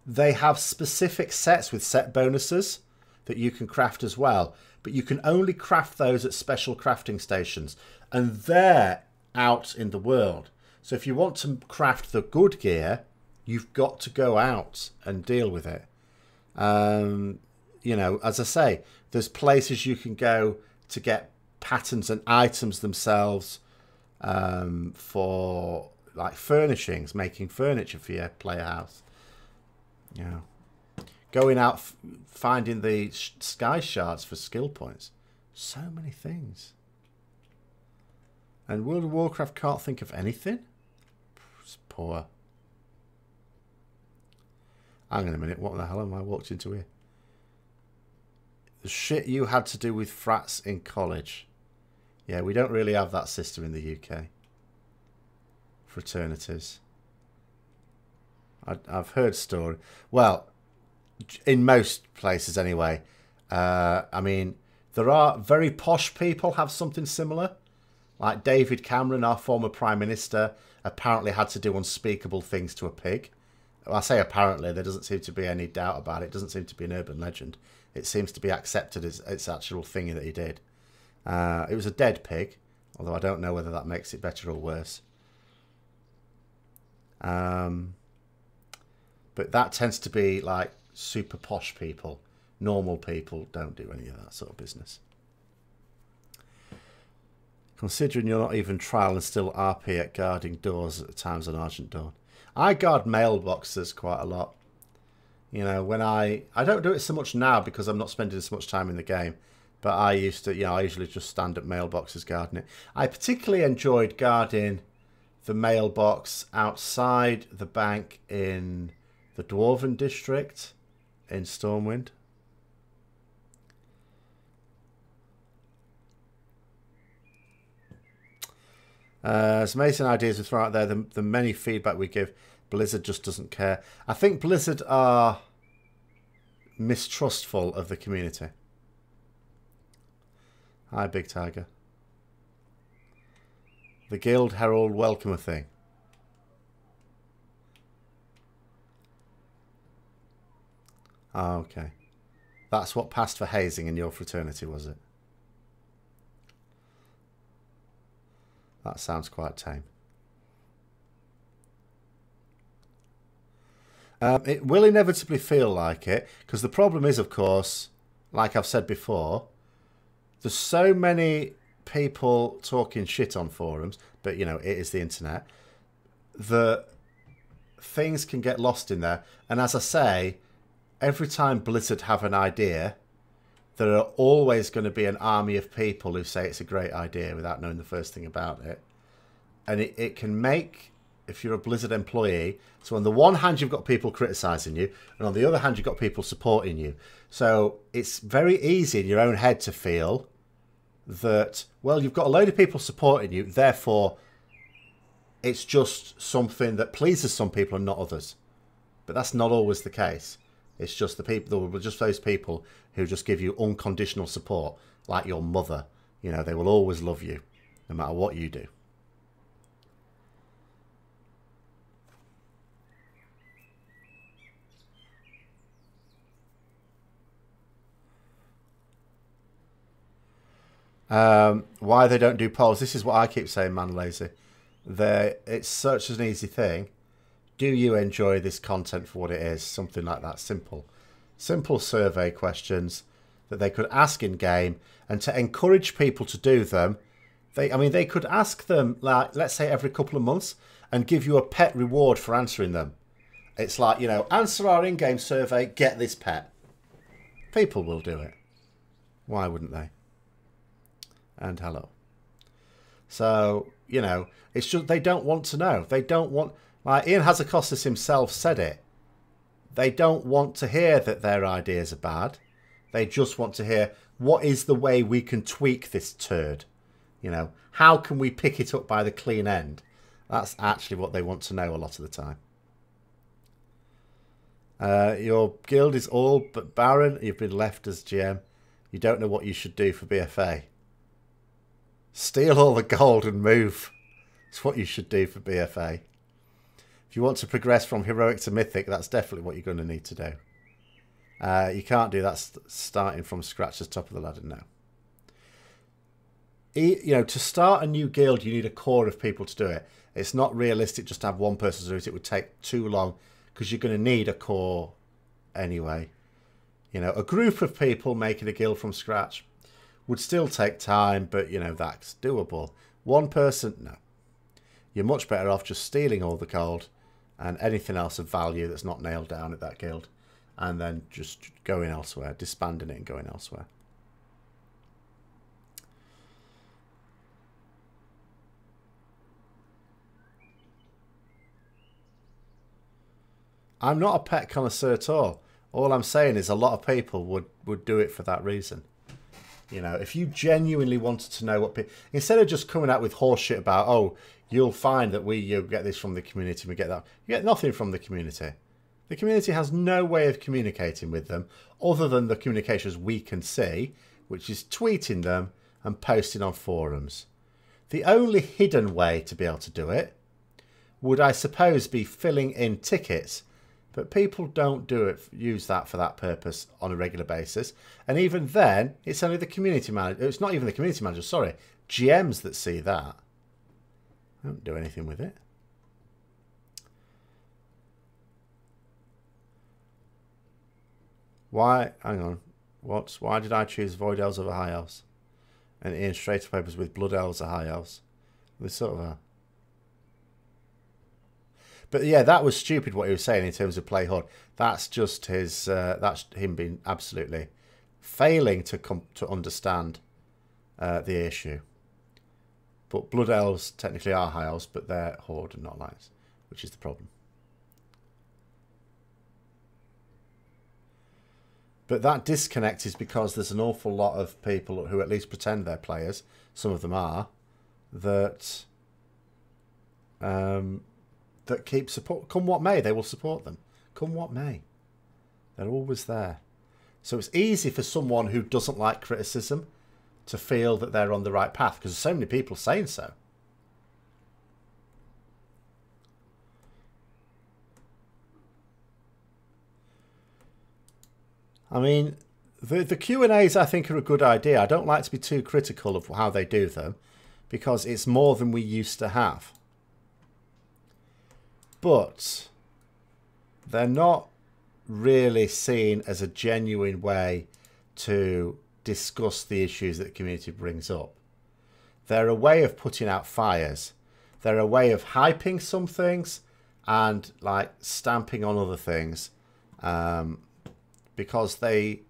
they have specific sets with set bonuses that you can craft as well. But you can only craft those at special crafting stations. And they're out in the world. So if you want to craft the good gear, you've got to go out and deal with it. You know, as I say, there's places you can go to get patterns and items themselves for like furnishings, making furniture for your player house. Yeah, going out finding the sky shards for skill points. So many things. And World of Warcraft can't think of anything. It's poor. Hang on a minute. What the hell am I walked into here? The shit you had to do with frats in college. Yeah, we don't really have that system in the UK. Fraternities. I've heard story. Well, in most places anyway. I mean, there are very posh people have something similar. Like David Cameron, our former Prime Minister, apparently had to do unspeakable things to a pig. Well, I say apparently, there doesn't seem to be any doubt about it. It doesn't seem to be an urban legend. It seems to be accepted as its actual thing that he did. It was a dead pig, although I don't know whether that makes it better or worse. But that tends to be like super posh people. Normal people don't do any of that sort of business. Considering you're not even trial and still RP at guarding doors at the times on Argent Dawn. I guard mailboxes quite a lot. You know, when I don't do it so much now because I'm not spending so much time in the game. But I used to, you know, I usually just stand at mailboxes guarding it. I particularly enjoyed guarding the mailbox outside the bank in the Dwarven district in Stormwind. Some amazing ideas we throw out there. The many feedback we give, Blizzard just doesn't care. I think Blizzard are mistrustful of the community. Hi, Big Tiger. The Guild Herald welcome a thing. Oh, okay. That's what passed for hazing in your fraternity, was it? That sounds quite tame. It will inevitably feel like it, because the problem is, of course, like I've said before, there's so many people talking shit on forums, but, you know, it is the internet, that things can get lost in there. And as I say, every time Blizzard have an idea, there are always going to be an army of people who say it's a great idea without knowing the first thing about it. And it can make, if you're a Blizzard employee, so on the one hand you've got people criticising you, and on the other hand you've got people supporting you. So it's very easy in your own head to feel that, well, you've got a load of people supporting you, therefore it's just something that pleases some people and not others. But that's not always the case. It's just the people, just those people who just give you unconditional support, like your mother. You know, they will always love you, no matter what you do. Why they don't do polls? This is what I keep saying, man, lazy. It's such an easy thing. Do you enjoy this content for what it is? Something like that. Simple survey questions that they could ask in game, and to encourage people to do them. They could ask them, like, let's say every couple of months, and give you a pet reward for answering them. It's like, you know, answer our in-game survey, get this pet. People will do it. Why wouldn't they? And hello. So, you know, it's just they don't want to know. They don't want, like Ian Hazakostas himself said it. They don't want to hear that their ideas are bad. They just want to hear, what is the way we can tweak this turd? You know, how can we pick it up by the clean end? That's actually what they want to know a lot of the time. Your guild is all but barren. You've been left as GM. You don't know what you should do for BfA. Steal all the gold and move. It's what you should do for BfA. If you want to progress from heroic to mythic, that's definitely what you're going to need to do. You can't do that starting from scratch as top of the ladder now. You know, to start a new guild, you need a core of people to do it. It's not realistic just to have one person do it. It would take too long because you're going to need a core anyway. You know, a group of people making a guild from scratch would still take time, but, you know, that's doable. One person, no. You're much better off just stealing all the gold and anything else of value that's not nailed down at that guild, and then just going elsewhere, disbanding it and going elsewhere. I'm not a pet connoisseur at all. All I'm saying is a lot of people would do it for that reason. You know, if you genuinely wanted to know what people... Instead of just coming out with horse shit about, oh, you'll find that you get this from the community, we get that. You get nothing from the community. The community has no way of communicating with them other than the communications we can see, which is tweeting them and posting on forums. The only hidden way to be able to do it would, I suppose, be filling in tickets But people don't use that for that purpose on a regular basis. And even then, it's only the community manager. It's not even the community manager, sorry. GMs that see that. I don't do anything with it. Why? Hang on. Why did I choose Void Elves over High Elves? And Ian Strater papers with Blood Elves or High Elves. This sort of a... But yeah, that was stupid what he was saying in terms of play Horde. That's just his. That's him being absolutely failing to understand the issue. But Blood Elves technically are High Elves, but they're Horde and not Alliance, which is the problem. But that disconnect is because there's an awful lot of people who at least pretend they're players. Some of them are that. That keep support. Come what may, they will support them. Come what may. They're always there. So it's easy for someone who doesn't like criticism to feel that they're on the right path because there's so many people saying so. I mean, the Q&As I think are a good idea. I don't like to be too critical of how they do them because it's more than we used to have. But they're not really seen as a genuine way to discuss the issues that the community brings up. They're a way of putting out fires. They're a way of hyping some things and like stamping on other things because they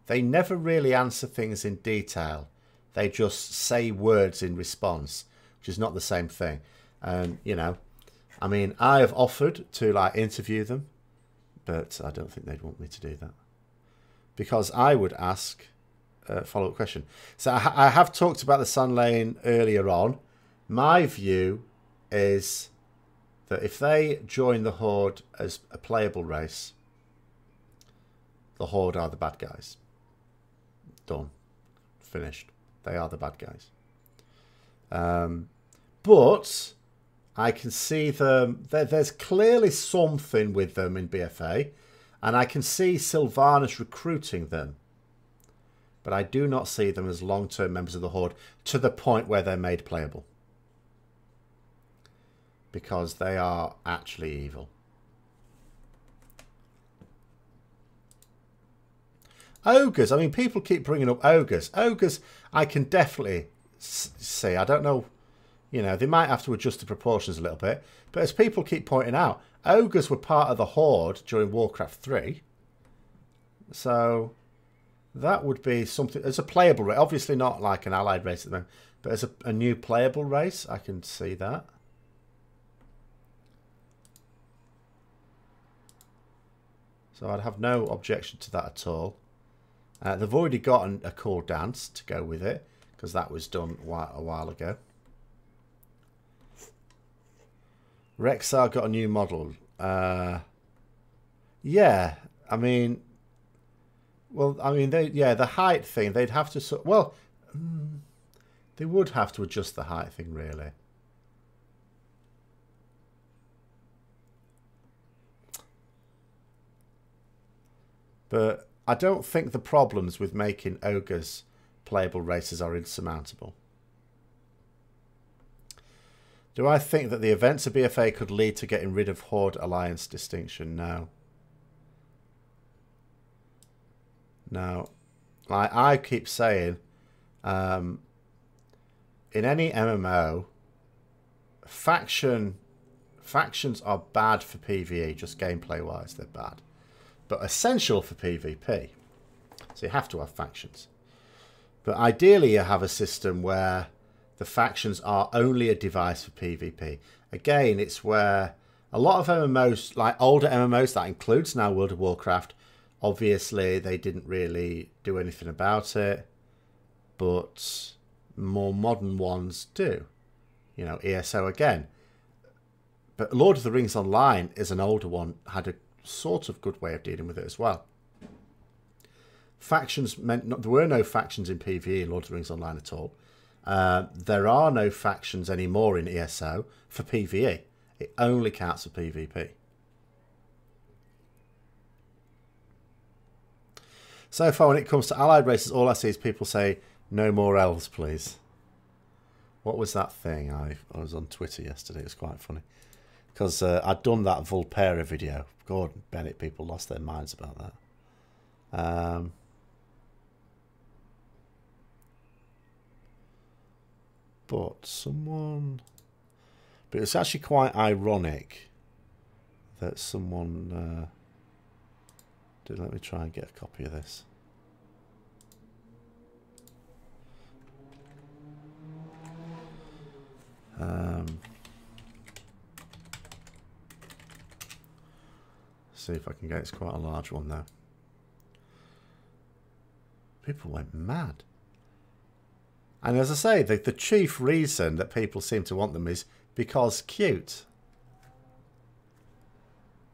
never really answer things in detail. They just say words in response, which is not the same thing. And, you know, I mean, I have offered to like interview them, but I don't think they'd want me to do that because I would ask a follow-up question. So I have talked about the Sun Lane earlier on. My view is that if they join the Horde as a playable race, the Horde are the bad guys. Done. Finished. They are the bad guys. But I can see them. There's clearly something with them in BfA, and I can see Sylvanas recruiting them. But I do not see them as long-term members of the Horde to the point where they're made playable. Because they are actually evil. Ogres. I mean, people keep bringing up ogres. Ogres, I can definitely see. I don't know. You know, they might have to adjust the proportions a little bit. But as people keep pointing out, ogres were part of the Horde during Warcraft 3. So that would be something as a playable race. Obviously not like an allied race at the moment. But as a new playable race, I can see that. So I'd have no objection to that at all. They've already got a cool dance to go with it. Because that was done a while ago. Rexar got a new model. Yeah, I mean, well, I mean, the height thing, they'd have to, well, they would have to adjust the height thing, really. But I don't think the problems with making ogres playable races are insurmountable. Do I think that the events of BfA could lead to getting rid of Horde Alliance distinction? No. No. I keep saying, in any MMO, factions are bad for PvE, just gameplay-wise, they're bad. But essential for PvP. So you have to have factions. But ideally you have a system where the factions are only a device for PvP. Again, it's where a lot of MMOs, like older MMOs, that includes now World of Warcraft, obviously they didn't really do anything about it, but more modern ones do. You know, ESO again. But Lord of the Rings Online is an older one, had a sort of good way of dealing with it as well. Factions meant there were no factions in PvE in Lord of the Rings Online at all. There are no factions anymore in ESO for PvE. It only counts for PvP. So far, when it comes to allied races, all I see is people say, no more elves, please. What was that thing? I was on Twitter yesterday. It was quite funny. Because I'd done that Vulpera video. Gordon Bennett, people lost their minds about that. But someone... But it's actually quite ironic that someone... Let me try and get a copy of this. See if I can get it. It's quite a large one though. People went mad. And as I say, the chief reason that people seem to want them is because cute.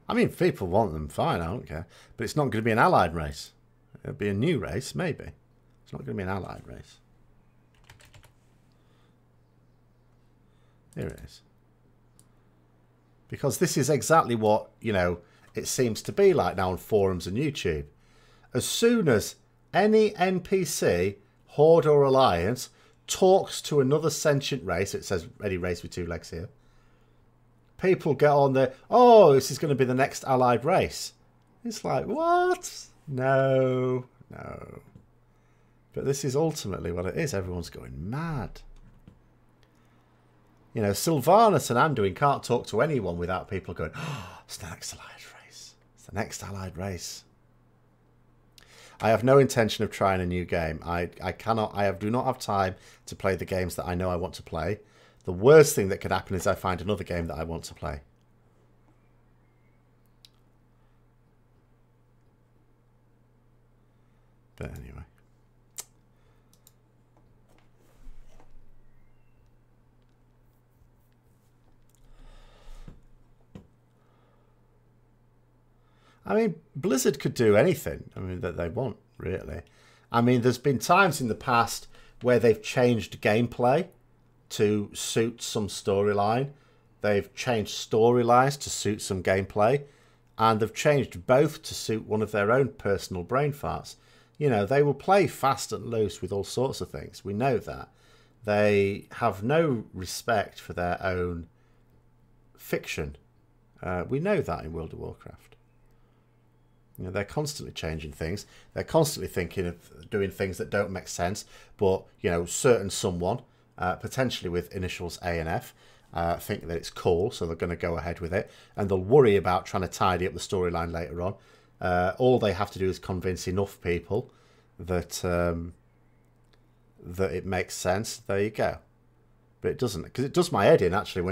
I mean, if people want them, fine, I don't care. But it's not going to be an allied race. It'll be a new race, maybe. It's not going to be an allied race. Here it is. Because this is exactly what, you know, it seems to be like now on forums and YouTube. As soon as any NPC, Horde or Alliance, talks to another sentient race, it says any race with 2 legs here, people get on there, oh, this is going to be the next allied race. It's like, what? No, no. But this is ultimately what it is. Everyone's going mad. You know, Sylvanas and Anduin can't talk to anyone without people going, oh, it's the next allied race. It's the next allied race. I have no intention of trying a new game. I do not have time to play the games that I know I want to play. The worst thing that could happen is I find another game that I want to play. But anyway. I mean, Blizzard could do anything, I mean, that they want, really. I mean, there's been times in the past where they've changed gameplay to suit some storyline. They've changed storylines to suit some gameplay. And they've changed both to suit one of their own personal brain farts. You know, they will play fast and loose with all sorts of things. We know that. They have no respect for their own fiction. We know that in World of Warcraft. You know, they're constantly changing things. They're constantly thinking of doing things that don't make sense. But, you know, certain someone, potentially with initials A and F, think that it's cool, so they're going to go ahead with it. And they'll worry about trying to tidy up the storyline later on. All they have to do is convince enough people that that it makes sense. There you go. But it doesn't, because it does my head in, actually,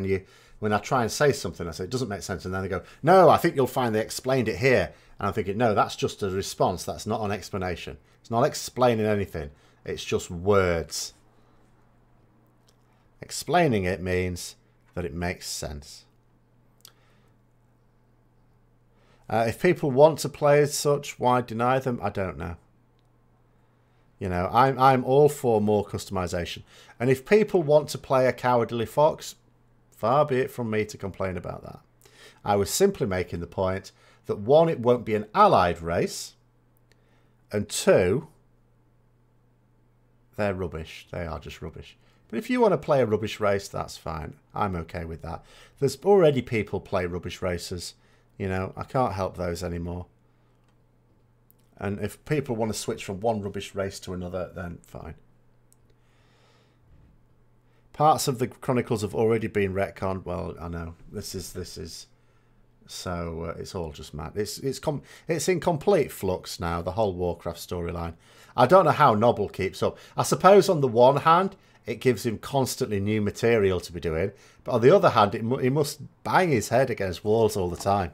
when I try and say something, I say it doesn't make sense, and then they go, no, I think you'll find they explained it here. And I'm thinking, no, that's just a response. That's not an explanation. It's not explaining anything. It's just words. Explaining it means that it makes sense. If people want to play as such, why deny them? I don't know. You know, I'm all for more customization. And if people want to play a cowardly fox, far be it from me to complain about that. I was simply making the point that 1, it won't be an allied race, and 2, they're rubbish. They are just rubbish. But if you want to play a rubbish race, that's fine. I'm okay with that. There's already people play rubbish races. You know, I can't help those anymore. And if people want to switch from one rubbish race to another, then fine. Parts of the Chronicles have already been retconned. Well, I know. This is... So it's all just mad. It's in complete flux now, the whole Warcraft storyline. I don't know how Noble keeps up. I suppose on the one hand, it gives him constantly new material to be doing. But on the other hand, he must bang his head against walls all the time,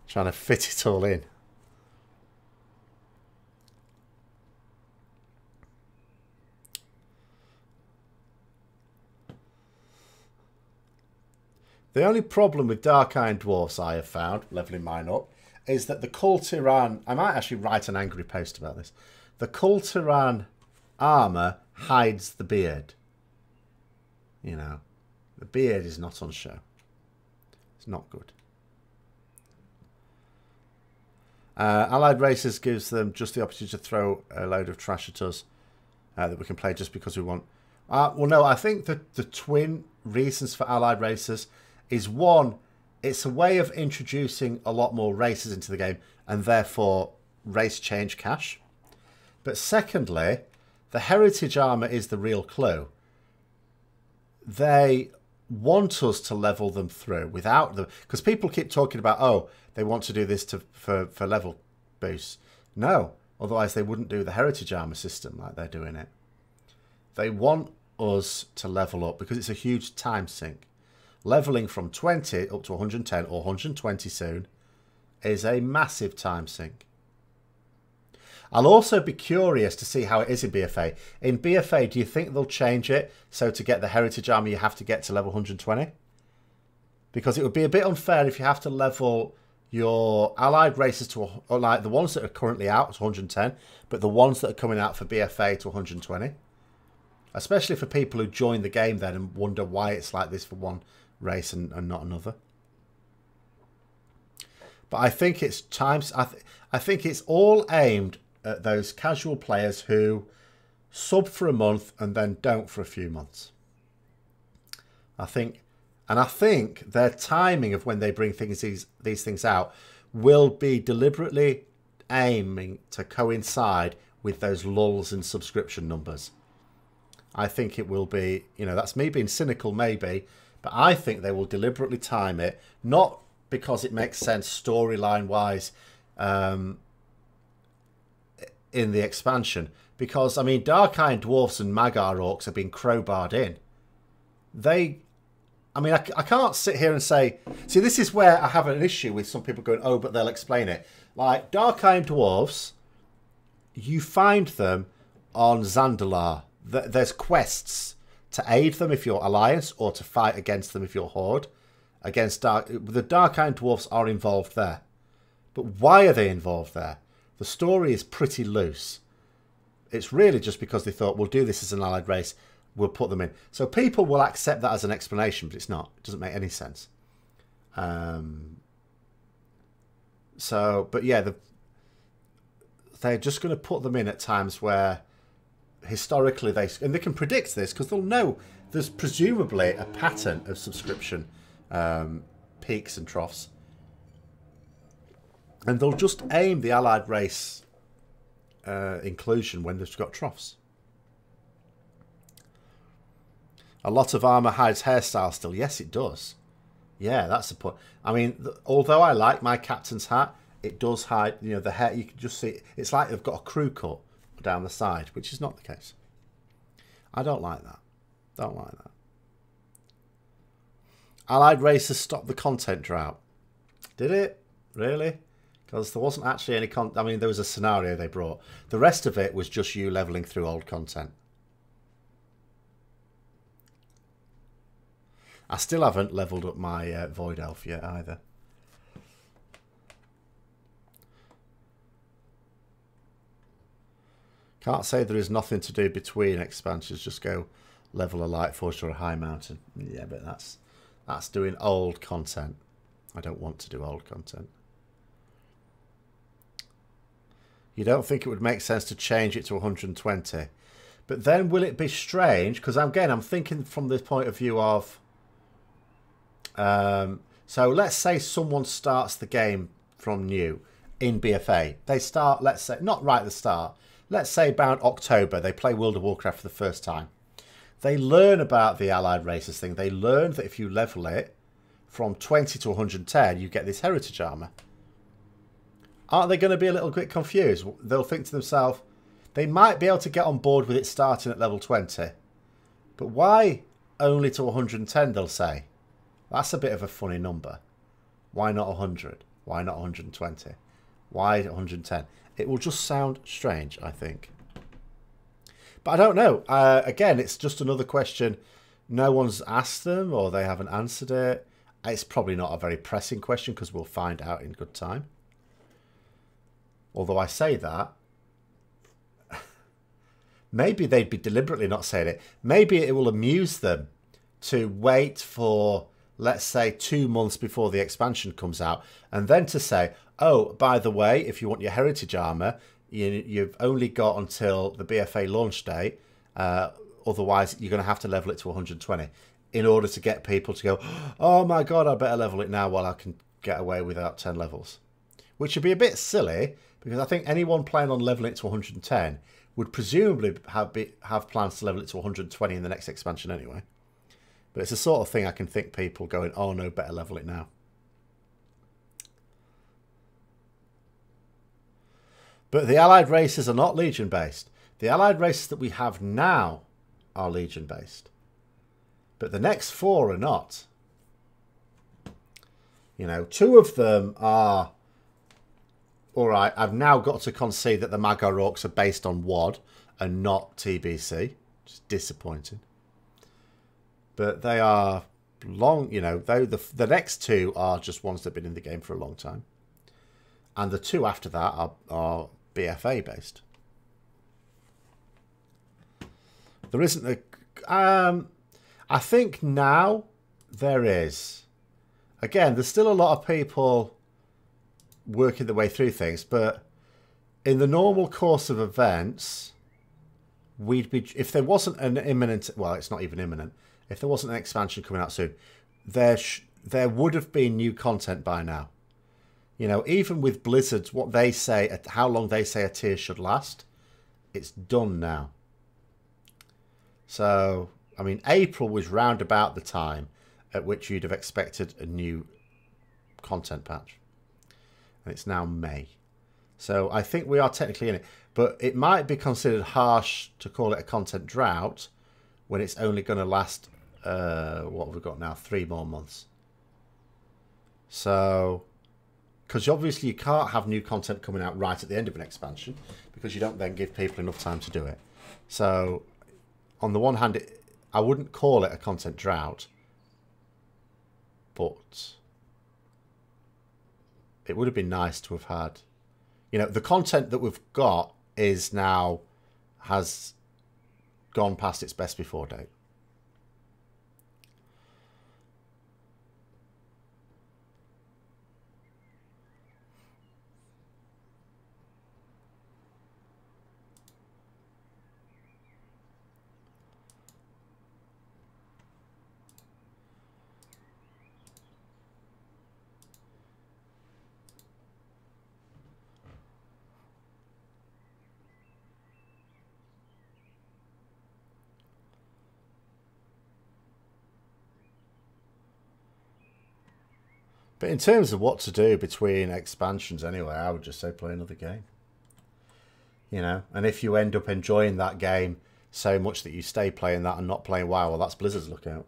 trying to fit it all in. The only problem with Dark Iron Dwarfs I have found, levelling mine up, is that the Kultiran... I might actually write an angry post about this. The Kultiran armour hides the beard. You know, the beard is not on show. It's not good. Allied races gives them just the opportunity to throw a load of trash at us that we can play just because we want. Well, no, I think that the twin reasons for allied races is one, it's a way of introducing a lot more races into the game and therefore race change cash. But secondly, the heritage armor is the real clue. They want us to level them through without them, because people keep talking about, oh, they want to do this for level boosts. No, otherwise they wouldn't do the heritage armor system like they're doing it. They want us to level up because it's a huge time sink. Leveling from 20 up to 110 or 120 soon is a massive time sink. I'll also be curious to see how it is in BfA. In BfA, do you think they'll change it so to get the heritage armor you have to get to level 120? Because it would be a bit unfair if you have to level your allied races to, or like the ones that are currently out to 110, but the ones that are coming out for BfA to 120. Especially for people who join the game then and wonder why it's like this for one race and not another. But I think it's times. I think it's all aimed at those casual players who sub for a month and then don't for a few months. I think their timing of when they bring these things out will be deliberately aiming to coincide with those lulls in subscription numbers. I think it will be, you know, that's me being cynical maybe, but I think they will deliberately time it, not because it makes sense storyline wise in the expansion, because I mean Dark-Iron Dwarfs and Magar Orcs have been crowbarred in. I mean, I can't sit here and say, see, this is where I have an issue with some people going, oh, but they'll explain it. Like Dark-Iron Dwarfs, you find them on Zandalar. There's quests to aid them if you're Alliance or to fight against them if you're Horde. The Dark-Iron Dwarfs are involved there. But why are they involved there? The story is pretty loose. It's really just because they thought, we'll do this as an allied race, we'll put them in. So people will accept that as an explanation, but it's not. It doesn't make any sense. But yeah, they're just going to put them in at times where historically and they can predict this because they'll know there's presumably a pattern of subscription peaks and troughs. And they'll just aim the allied race inclusion when they've got troughs. A lot of armor hides hairstyle still. Yes, it does. Yeah, that's the point. I mean, although I like my captain's hat, it does hide, you know, the hair. You can just see, it's like they've got a crew cut down the side, which is not the case. I don't like that. Don't like that. Allied races stopped the content drought. Did it? Really? Because there wasn't actually any content. I mean, there was a scenario they brought. The rest of it was just you leveling through old content. I still haven't leveled up my Void Elf yet either. Can't say there is nothing to do between expansions. Just go level a Light Forge or a High Mountain. Yeah, but that's doing old content. I don't want to do old content. You don't think it would make sense to change it to 120? But then will it be strange? Because again, I'm thinking from the point of view of... so let's say someone starts the game from new in BfA. They start, let's say, not right at the start. Let's say about October, they play World of Warcraft for the first time. They learn about the allied races thing. They learn that if you level it from 20 to 110, you get this heritage armor. Aren't they going to be a little bit confused? They'll think to themselves, they might be able to get on board with it starting at level 20. But why only to 110, they'll say? That's a bit of a funny number. Why not 100? Why not 120? Why 110? It will just sound strange, I think. But I don't know. Again, it's just another question. No one's asked them or they haven't answered it. It's probably not a very pressing question because we'll find out in good time. Although I say that, maybe they'd be deliberately not saying it. Maybe it will amuse them to wait for let's say 2 months before the expansion comes out, and then to say, oh, by the way, if you want your heritage armor, you've only got until the BfA launch date, otherwise you're going to have to level it to 120 in order to get people to go, oh my god, I better level it now while I can get away without 10 levels. Which would be a bit silly, because I think anyone planning on leveling it to 110 would presumably have plans to level it to 120 in the next expansion anyway. But it's the sort of thing I can think people going, oh no, better level it now. But the allied races are not Legion based. The allied races that we have now are Legion based. But the next 4 are not. You know, 2 of them are... Alright, I've now got to concede that the Magyar Orcs are based on WoD and not TBC. Which is disappointing. But they are long, you know, though the next 2 are just ones that have been in the game for a long time. And the 2 after that are BfA based. There isn't a... I think now there is. Again, there's still a lot of people working their way through things, but in the normal course of events, we'd be... If there wasn't an imminent... Well, it's not even imminent. If there wasn't an expansion coming out soon, there would have been new content by now. You know, even with Blizzard, what they say, how long they say a tier should last, it's done now. So, I mean, April was round about the time at which you'd have expected a new content patch. And it's now May. So I think we are technically in it. But it might be considered harsh to call it a content drought when it's only going to last, what have we got now, 3 more months. So... Because obviously you can't have new content coming out right at the end of an expansion, because you don't then give people enough time to do it. So, on the one hand, I wouldn't call it a content drought, but it would have been nice to have had... You know, the content that we've got is now... has gone past its best before date. But in terms of what to do between expansions anyway, I would just say play another game. You know, and if you end up enjoying that game so much that you stay playing that and not playing WoW, well, that's Blizzard's lookout.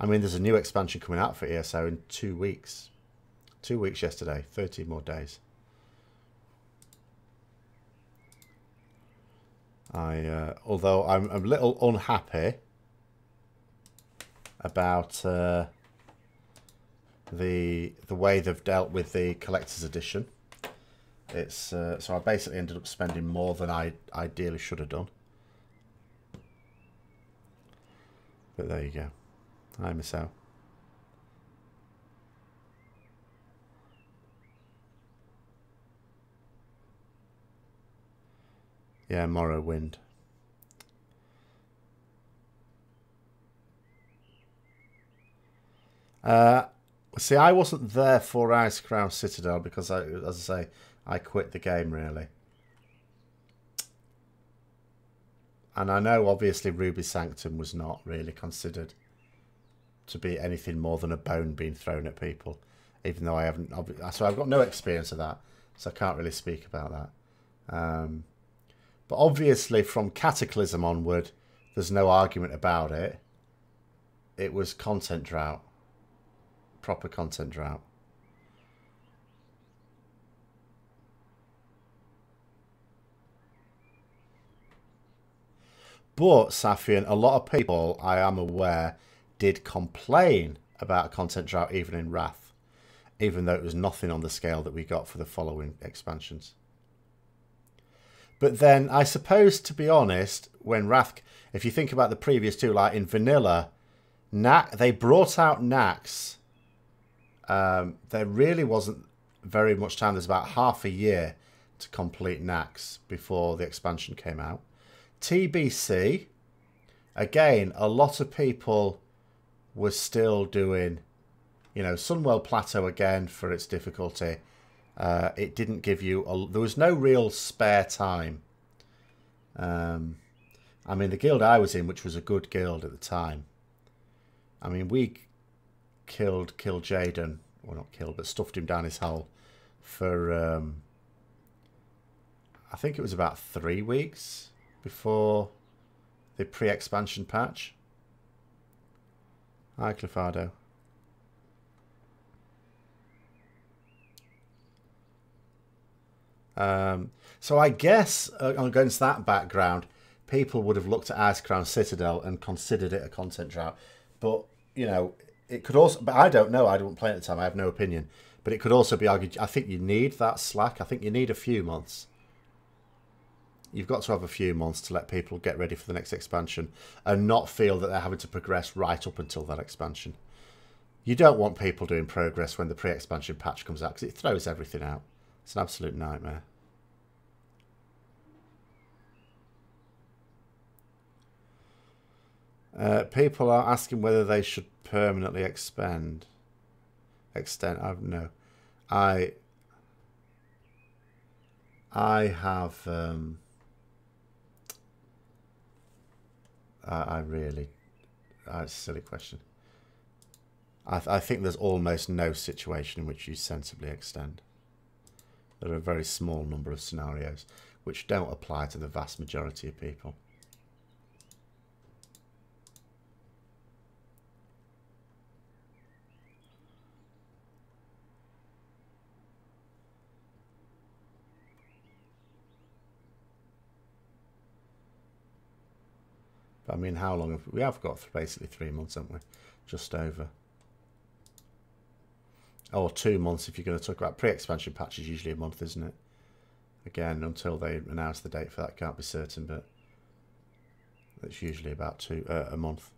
I mean, there's a new expansion coming out for ESO in 2 weeks. 2 weeks yesterday, 13 more days. Although I'm a little unhappy about the way they've dealt with the collector's edition. It's so I basically ended up spending more than I ideally should have done. But there you go. I miss out. Yeah, Morrowind. See, I wasn't there for Icecrown Citadel because, as I say, I quit the game, really. And I know, obviously, Ruby Sanctum was not really considered to be anything more than a bone being thrown at people, even though I haven't... So I've got no experience of that, so I can't really speak about that. But obviously, from Cataclysm onward, there's no argument about it. It was content drought. Proper content drought. But, Safian, a lot of people, I am aware, did complain about a content drought even in Wrath, even though it was nothing on the scale that we got for the following expansions. But then I suppose, to be honest, when Wrath, if you think about the previous two, like in vanilla, they brought out Nax. There really wasn't very much time. There's about half a year to complete Nax before the expansion came out. TBC, again, a lot of people were still doing, you know, Sunwell Plateau again for its difficulty. It didn't give you, there was no real spare time. I mean, the guild I was in, which was a good guild at the time, I mean, we killed Jaden, well, not killed, but stuffed him down his hole for, I think it was about 3 weeks before the pre-expansion patch. Hi, Cliffado. So I guess against that background, people would have looked at Icecrown Citadel and considered it a content drought. But, you know, it could also, but I don't know, I didn't play at the time, I have no opinion. But it could also be argued, I think you need that slack. I think you need a few months. You've got to have a few months to let people get ready for the next expansion and not feel that they're having to progress right up until that expansion. You don't want people doing progress when the pre-expansion patch comes out because it throws everything out. It's an absolute nightmare. People are asking whether they should permanently extend. I no. I have. I really. It's a silly question. I think there's almost no situation in which you sensibly extend. There are a very small number of scenarios which don't apply to the vast majority of people. But I mean, how long have we have got? Basically 3 months, haven't we? Just over. Or 2 months if you're going to talk about pre-expansion patches. Usually a month, isn't it? Again, until they announce the date for that, can't be certain, but it's usually about a month,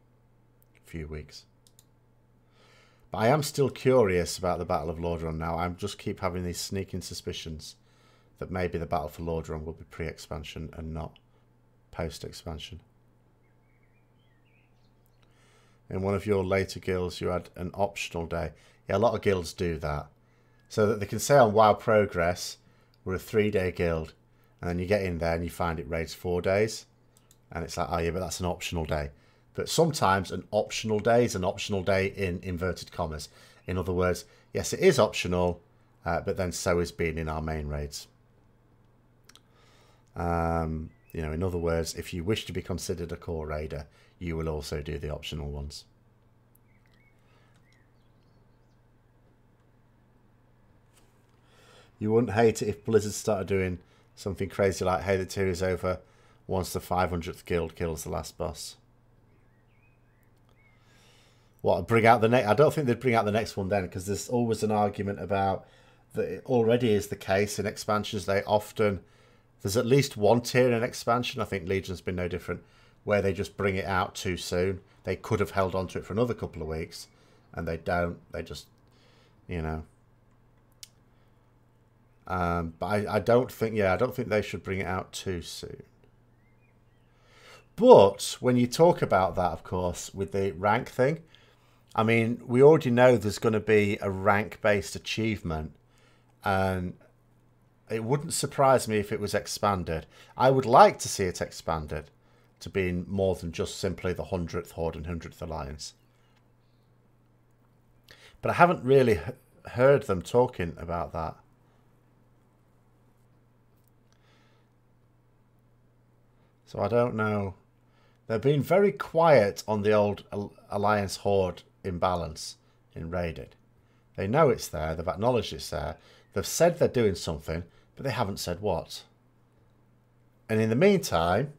a few weeks. But I am still curious about the Battle of Lordaeron now. I just keep having these sneaking suspicions that maybe the Battle for Lordaeron will be pre-expansion and not post-expansion. In one of your later guilds, you had an optional day. Yeah, a lot of guilds do that. So that they can say on WoW Progress, we're a 3-day guild. And then you get in there and you find it raids 4 days. And it's like, oh yeah, but that's an optional day. But sometimes an optional day is an optional day in inverted commas. In other words, yes, it is optional, but then so is being in our main raids. You know, in other words, if you wish to be considered a core raider, you will also do the optional ones. You wouldn't hate it if Blizzard started doing something crazy like Halo 2 is over once the 500th guild kills the last boss. What, bring out the next? I don't think they'd bring out the next one then, because there's always an argument about that it already is the case in expansions. They often, there's at least one tier in an expansion, I think Legion's been no different, where they just bring it out too soon. They could have held on to it for another couple of weeks, and they don't. They just, you know. But I don't think, I don't think they should bring it out too soon. But when you talk about that, of course, with the rank thing, I mean, we already know there's going to be a rank-based achievement, and it wouldn't surprise me if it was expanded. I would like to see it expanded to being more than just simply the 100th Horde and 100th Alliance. But I haven't really heard them talking about that. So I don't know. They've been very quiet on the old Alliance Horde imbalance in Raided. They know it's there. They've acknowledged it's there. They've said they're doing something, but they haven't said what. And in the meantime,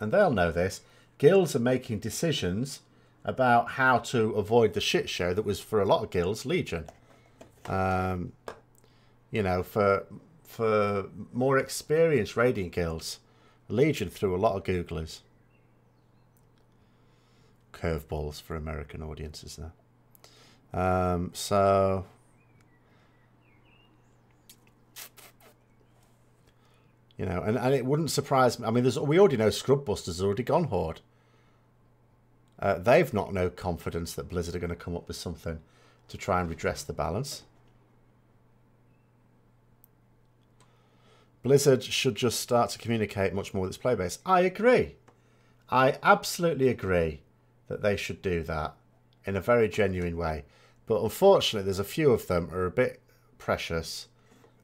and they'll know this, guilds are making decisions about how to avoid the shit show that was for a lot of guilds Legion. You know, for more experienced raiding guilds, Legion threw a lot of googlers. Curveballs for American audiences there. So... You know, and it wouldn't surprise me. I mean, we already know Scrubbusters has already gone Horde. They've not no confidence that Blizzard are going to come up with something to try and redress the balance. Blizzard should just start to communicate much more with its player base. I agree. I absolutely agree that they should do that in a very genuine way. But unfortunately, there's a few of them who are a bit precious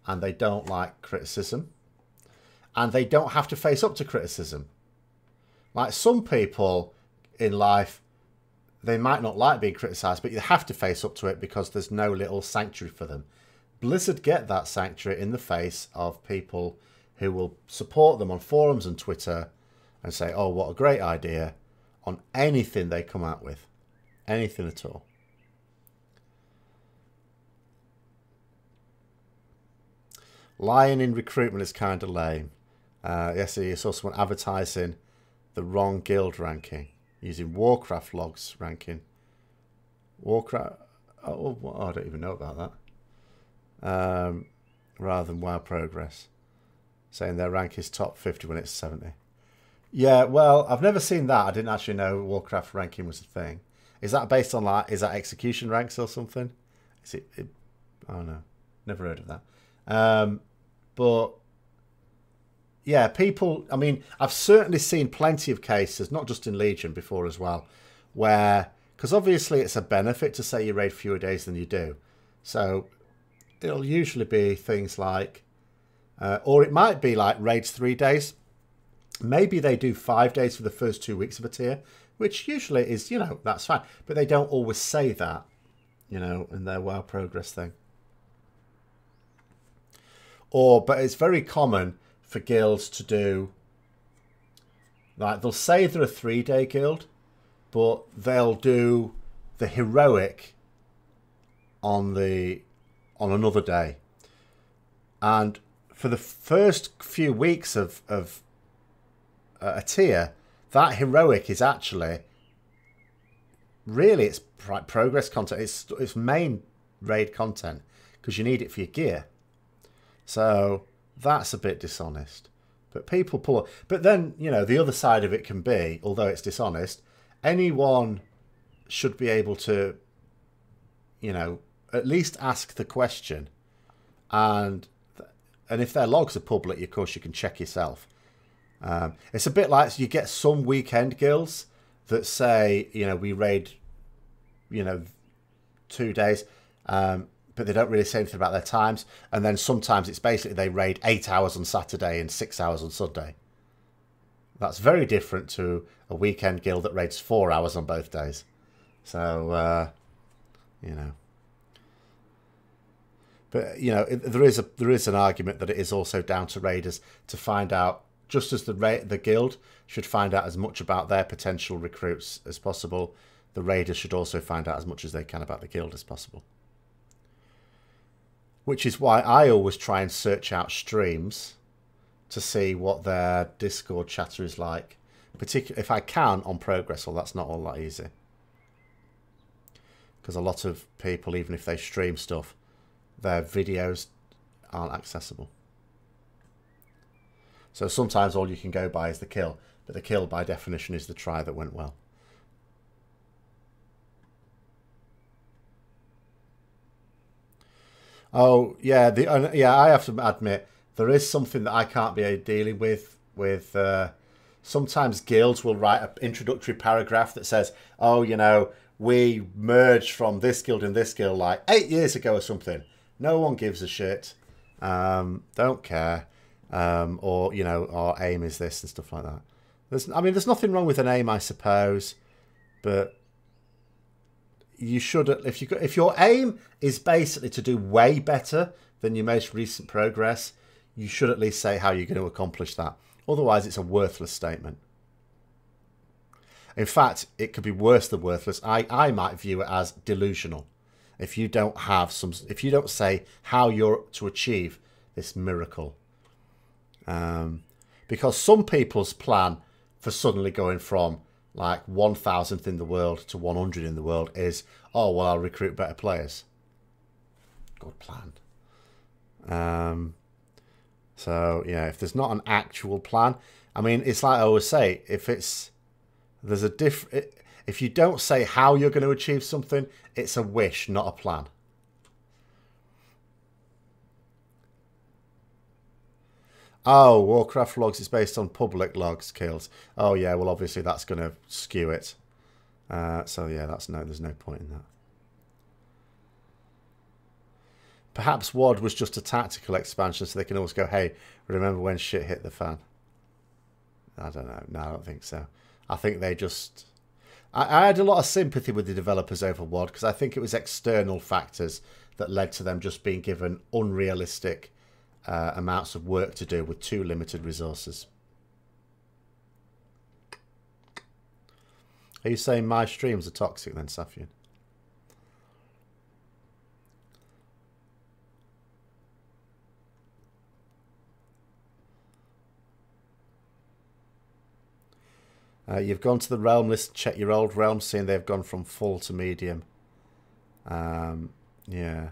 and they don't like criticism. And they don't have to face up to criticism. Like some people in life, they might not like being criticised, but you have to face up to it because there's no little sanctuary for them. Blizzard get that sanctuary in the face of people who will support them on forums and Twitter and say, oh, what a great idea, on anything they come out with. Anything at all. Lying in recruitment is kind of lame. Yes, you saw someone advertising the wrong guild ranking using Warcraft logs ranking. Warcraft, oh, I don't even know about that. Rather than WoW Progress, saying their rank is top 50 when it's 70. Yeah, well, I've never seen that. I didn't actually know Warcraft ranking was a thing. Is that based on like, is that execution ranks or something? Is it I don't know. Never heard of that. But yeah, people, I mean, I've certainly seen plenty of cases, not just in Legion before as well, where, because obviously it's a benefit to say you raid fewer days than you do. So it'll usually be things like, or it might be like raids 3 days. Maybe they do 5 days for the first 2 weeks of a tier, which usually is, you know, that's fine. But they don't always say that, you know, in their WoW Progress thing. But it's very common for guilds to do, like, they'll say they're a 3-day guild, but they'll do the heroic on another day. And for the first few weeks of a tier, that heroic is actually really, it's progress content. It's main raid content because you need it for your gear. So that's a bit dishonest. But people pull. But then, you know, the other side of it can be, although it's dishonest, anyone should be able to, you know, at least ask the question. And if their logs are public, of course, you can check yourself. It's a bit like you get some weekend guilds that say, you know, we raid, you know, 2 days, but they don't really say anything about their times. And then sometimes it's basically they raid 8 hours on Saturday and 6 hours on Sunday. That's very different to a weekend guild that raids 4 hours on both days. So, you know. But, you know, there is an argument that it is also down to raiders to find out, just as the guild should find out as much about their potential recruits as possible, the raiders should also find out as much as they can about the guild as possible. Which is why I always try and search out streams to see what their Discord chatter is like. Particularly if I can on Progress, well, that's not all that easy. Because a lot of people, even if they stream stuff, their videos aren't accessible. So sometimes all you can go by is the kill. But the kill, by definition, is the try that went well. Oh, yeah. I have to admit, there is something that I can't be dealing with. Sometimes guilds will write an introductory paragraph that says, oh, you know, we merged from this guild and this guild like 8 years ago or something. No one gives a shit. Don't care. Or, you know, our aim is this and stuff like that. There's nothing wrong with an aim, I suppose, but you should, if your aim is basically to do way better than your most recent progress, you should at least say how you're going to accomplish that. Otherwise, it's a worthless statement. In fact, it could be worse than worthless. I might view it as delusional. If you don't say how you're to achieve this miracle. But Because some people's plan for suddenly going from like 1,000th in the world to 100 in the world is, oh, well, I'll recruit better players. Good plan. So, yeah, if there's not an actual plan, I mean, it's like I always say, if you don't say how you're going to achieve something, it's a wish, not a plan. Oh, Warcraft logs is based on public logs kills. Oh yeah, well obviously that's going to skew it. So yeah, there's no point in that. Perhaps WoD was just a tactical expansion, so they can always go, hey, remember when shit hit the fan? I don't know. No, I don't think so. I think they just... I had a lot of sympathy with the developers over WoD, because I think it was external factors that led to them just being given unrealistic amounts of work to do with too limited resources. Are you saying my streams are toxic then, Safian? You've gone to the realm list, check your old realms, seeing they've gone from full to medium. Yeah.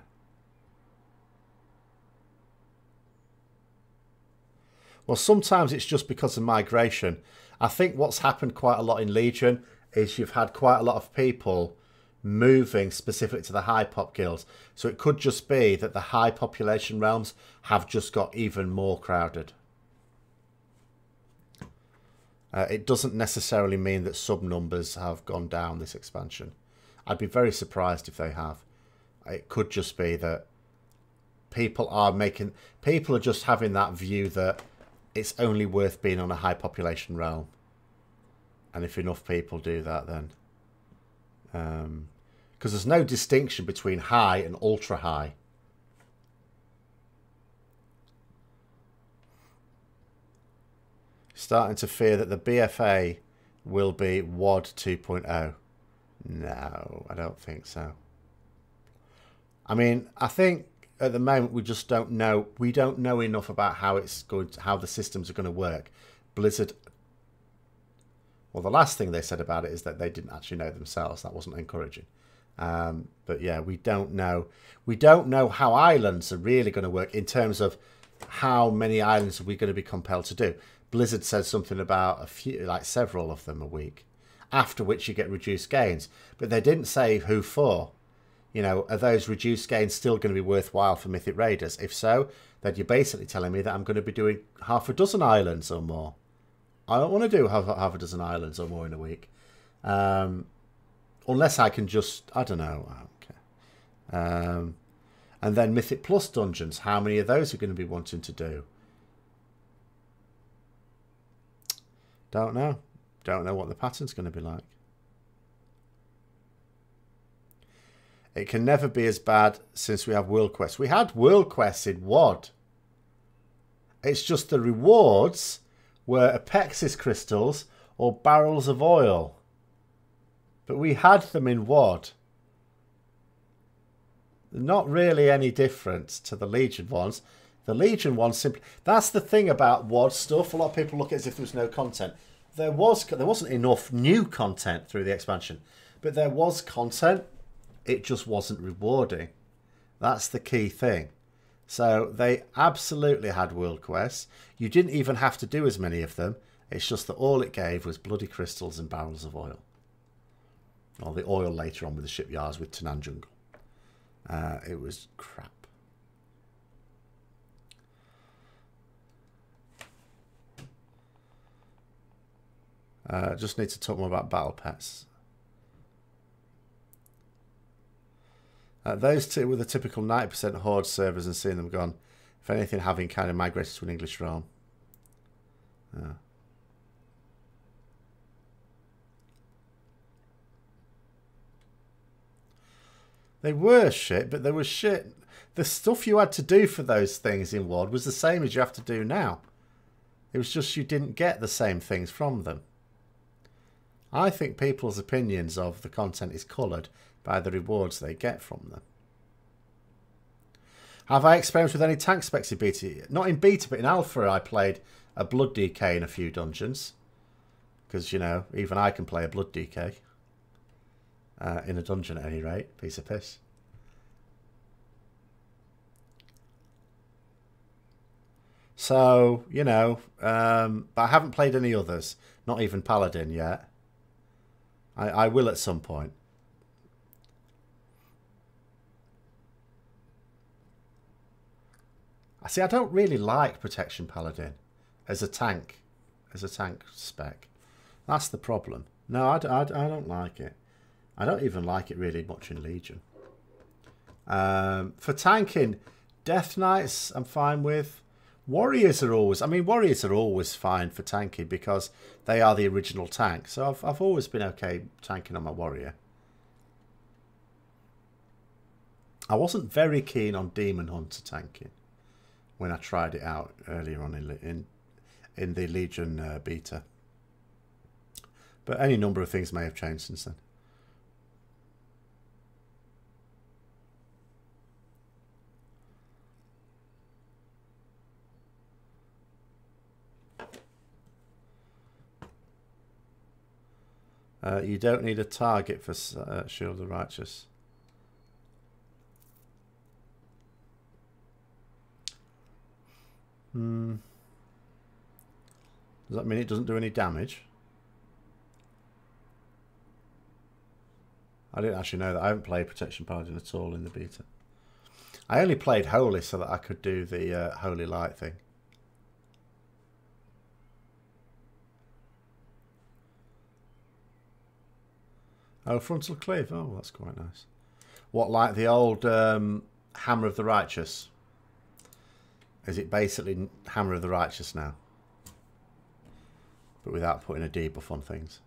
Well, sometimes it's just because of migration. I think what's happened quite a lot in Legion is you've had quite a lot of people moving specific to the high pop guilds. So it could just be that the high population realms have just got even more crowded. It doesn't necessarily mean that sub numbers have gone down this expansion. I'd be very surprised if they have. It could just be that people are just having that view that it's only worth being on a high population realm. And if enough people do that, then... because there's no distinction between high and ultra high. Starting to fear that the BfA will be WoD 2.0. No, I don't think so. I mean, I think at the moment we just don't know. We don't know enough about how the systems are going to work. Blizzard. Well, the last thing they said about it is that they didn't actually know themselves. That wasn't encouraging. But yeah, we don't know. We don't know how islands are really going to work in terms of how many islands are we going to be compelled to do. Blizzard said something about a few, like several of them a week, after which you get reduced gains. But they didn't say who for. You know, are those reduced gains still going to be worthwhile for Mythic Raiders? If so, then you're basically telling me that I'm going to be doing half a dozen islands or more. I don't want to do half a dozen islands or more in a week. Unless I can just, I don't know. Okay. And then Mythic Plus dungeons, how many of those are going to be wanting to do? Don't know. Don't know what the pattern's going to be like. It can never be as bad since we have world quests. We had world quests in WoD. It's just the rewards were Apexis crystals or barrels of oil. But we had them in WoD. Not really any different to the Legion ones. The Legion ones simply... That's the thing about WoD stuff. A lot of people look at it as if there was no content. There wasn't enough new content through the expansion. But there was content. It just wasn't rewarding. That's the key thing. So they absolutely had world quests. You didn't even have to do as many of them. It's just that all it gave was bloody crystals and barrels of oil. Or the oil later on with the shipyards with Tanan Jungle. It was crap. Just need to talk more about battle pets. Those two were the typical 90% Horde servers and seeing them gone. If anything, having kind of migrated to an English realm. Yeah. They were shit, but they were shit. The stuff you had to do for those things in WoD was the same as you have to do now. It was just you didn't get the same things from them. I think people's opinions of the content is coloured by the rewards they get from them. Have I experimented with any tank specs in beta? Not in beta, but in alpha I played a blood DK in a few dungeons. Because, you know, even I can play a blood DK. In a dungeon at any rate. Piece of piss. So, you know, but I haven't played any others. Not even Paladin yet. I will at some point. I see, I don't really like Protection Paladin as a tank spec. That's the problem. No, I don't like it. I don't even like it really much in Legion. For tanking, Death Knights I'm fine with. Warriors are always, I mean, warriors are always fine for tanking because they are the original tank. So I've always been okay tanking on my warrior. I wasn't very keen on Demon Hunter tanking when I tried it out earlier on in the Legion beta. But any number of things may have changed since then. You don't need a target for Shield of the Righteous. Does that mean it doesn't do any damage? I didn't actually know that. I haven't played Protection Paladin at all in the beta. I only played Holy so that I could do the Holy Light thing. Oh, Frontal Cleave. Oh, that's quite nice. What, like the old Hammer of the Righteous? Is it basically Hammer of the Righteous now? But without putting a debuff on things.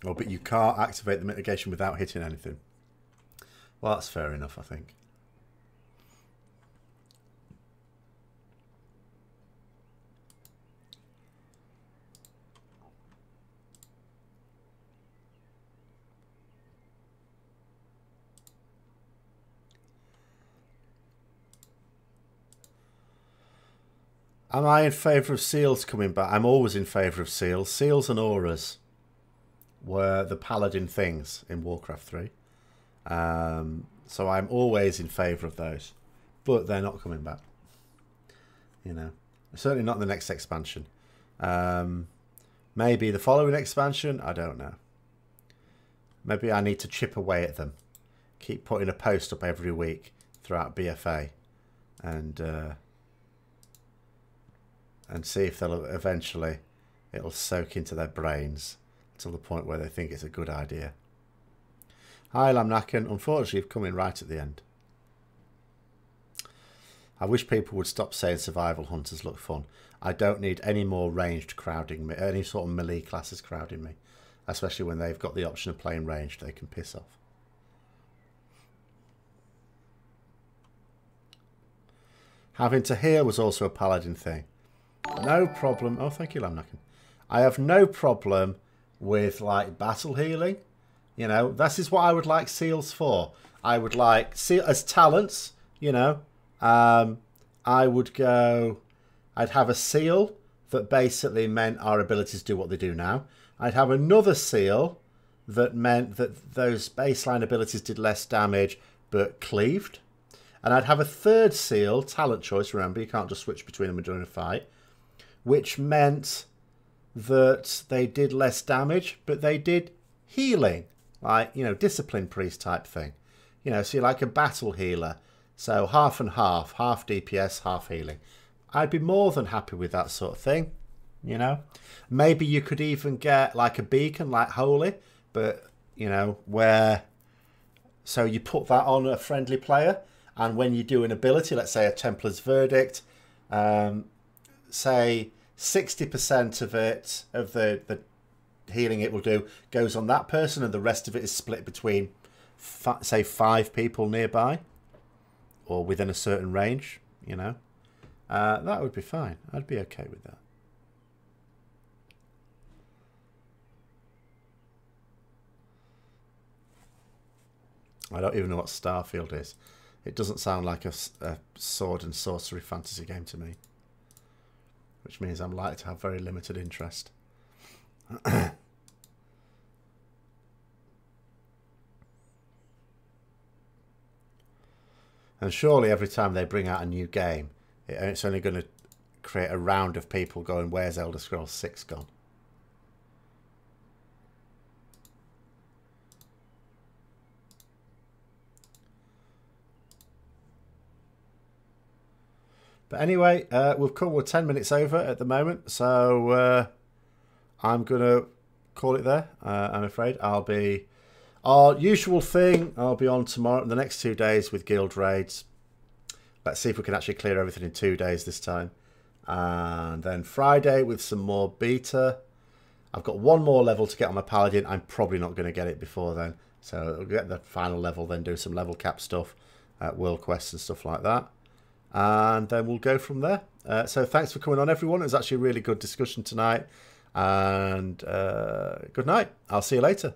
Oh, but you can't activate the mitigation without hitting anything. Well, that's fair enough, I think. Am I in favour of seals coming back? I'm always in favour of seals. Seals and auras were the Paladin things in Warcraft 3. So I'm always in favour of those. But they're not coming back. You know. Certainly not the next expansion. Maybe the following expansion? I don't know. Maybe I need to chip away at them. Keep putting a post up every week throughout BfA. And see if they'll eventually, it'll soak into their brains to the point where they think it's a good idea. Hi, Lamnakan. Unfortunately, you've come in right at the end. I wish people would stop saying survival hunters look fun. I don't need any more ranged crowding me, any sort of melee classes crowding me, especially when they've got the option of playing ranged. They can piss off. Having to heal was also a Paladin thing. No problem. Oh, thank you, Lamnakan. I have no problem with like battle healing. You know, this is what I would like seals for. I would like seal as talents. You know, I would go. I'd have a seal that basically meant our abilities do what they do now. I'd have another seal that meant that those baseline abilities did less damage but cleaved. And I'd have a third seal, talent choice. Remember, you can't just switch between them during a fight. Which meant that they did less damage, but they did healing. Like, you know, Discipline Priest type thing. You know, so you're like a battle healer. So half and half. Half DPS, half healing. I'd be more than happy with that sort of thing. You know? Maybe you could even get like a beacon like Holy. But, you know, where... So you put that on a friendly player. And when you do an ability, let's say a Templar's Verdict... say 60% of it, of the healing it will do, goes on that person, and the rest of it is split between, say, 5 people nearby, or within a certain range, you know. That would be fine. I'd be okay with that. I don't even know what Starfield is. It doesn't sound like a sword and sorcery fantasy game to me, which means I'm likely to have very limited interest. And surely every time they bring out a new game, it's only going to create a round of people going, where's Elder Scrolls 6 gone? But anyway, we've come, we're 10 minutes over at the moment, so I'm going to call it there, I'm afraid. I'll be, our usual thing, I'll be on tomorrow, the next 2 days with guild raids. Let's see if we can actually clear everything in 2 days this time. And then Friday with some more beta. I've got one more level to get on my Paladin. I'm probably not going to get it before then. So I'll get the final level, then do some level cap stuff, world quests and stuff like that. And then we'll go from there. So thanks for coming on, everyone. It was actually a really good discussion tonight. And good night. I'll see you later.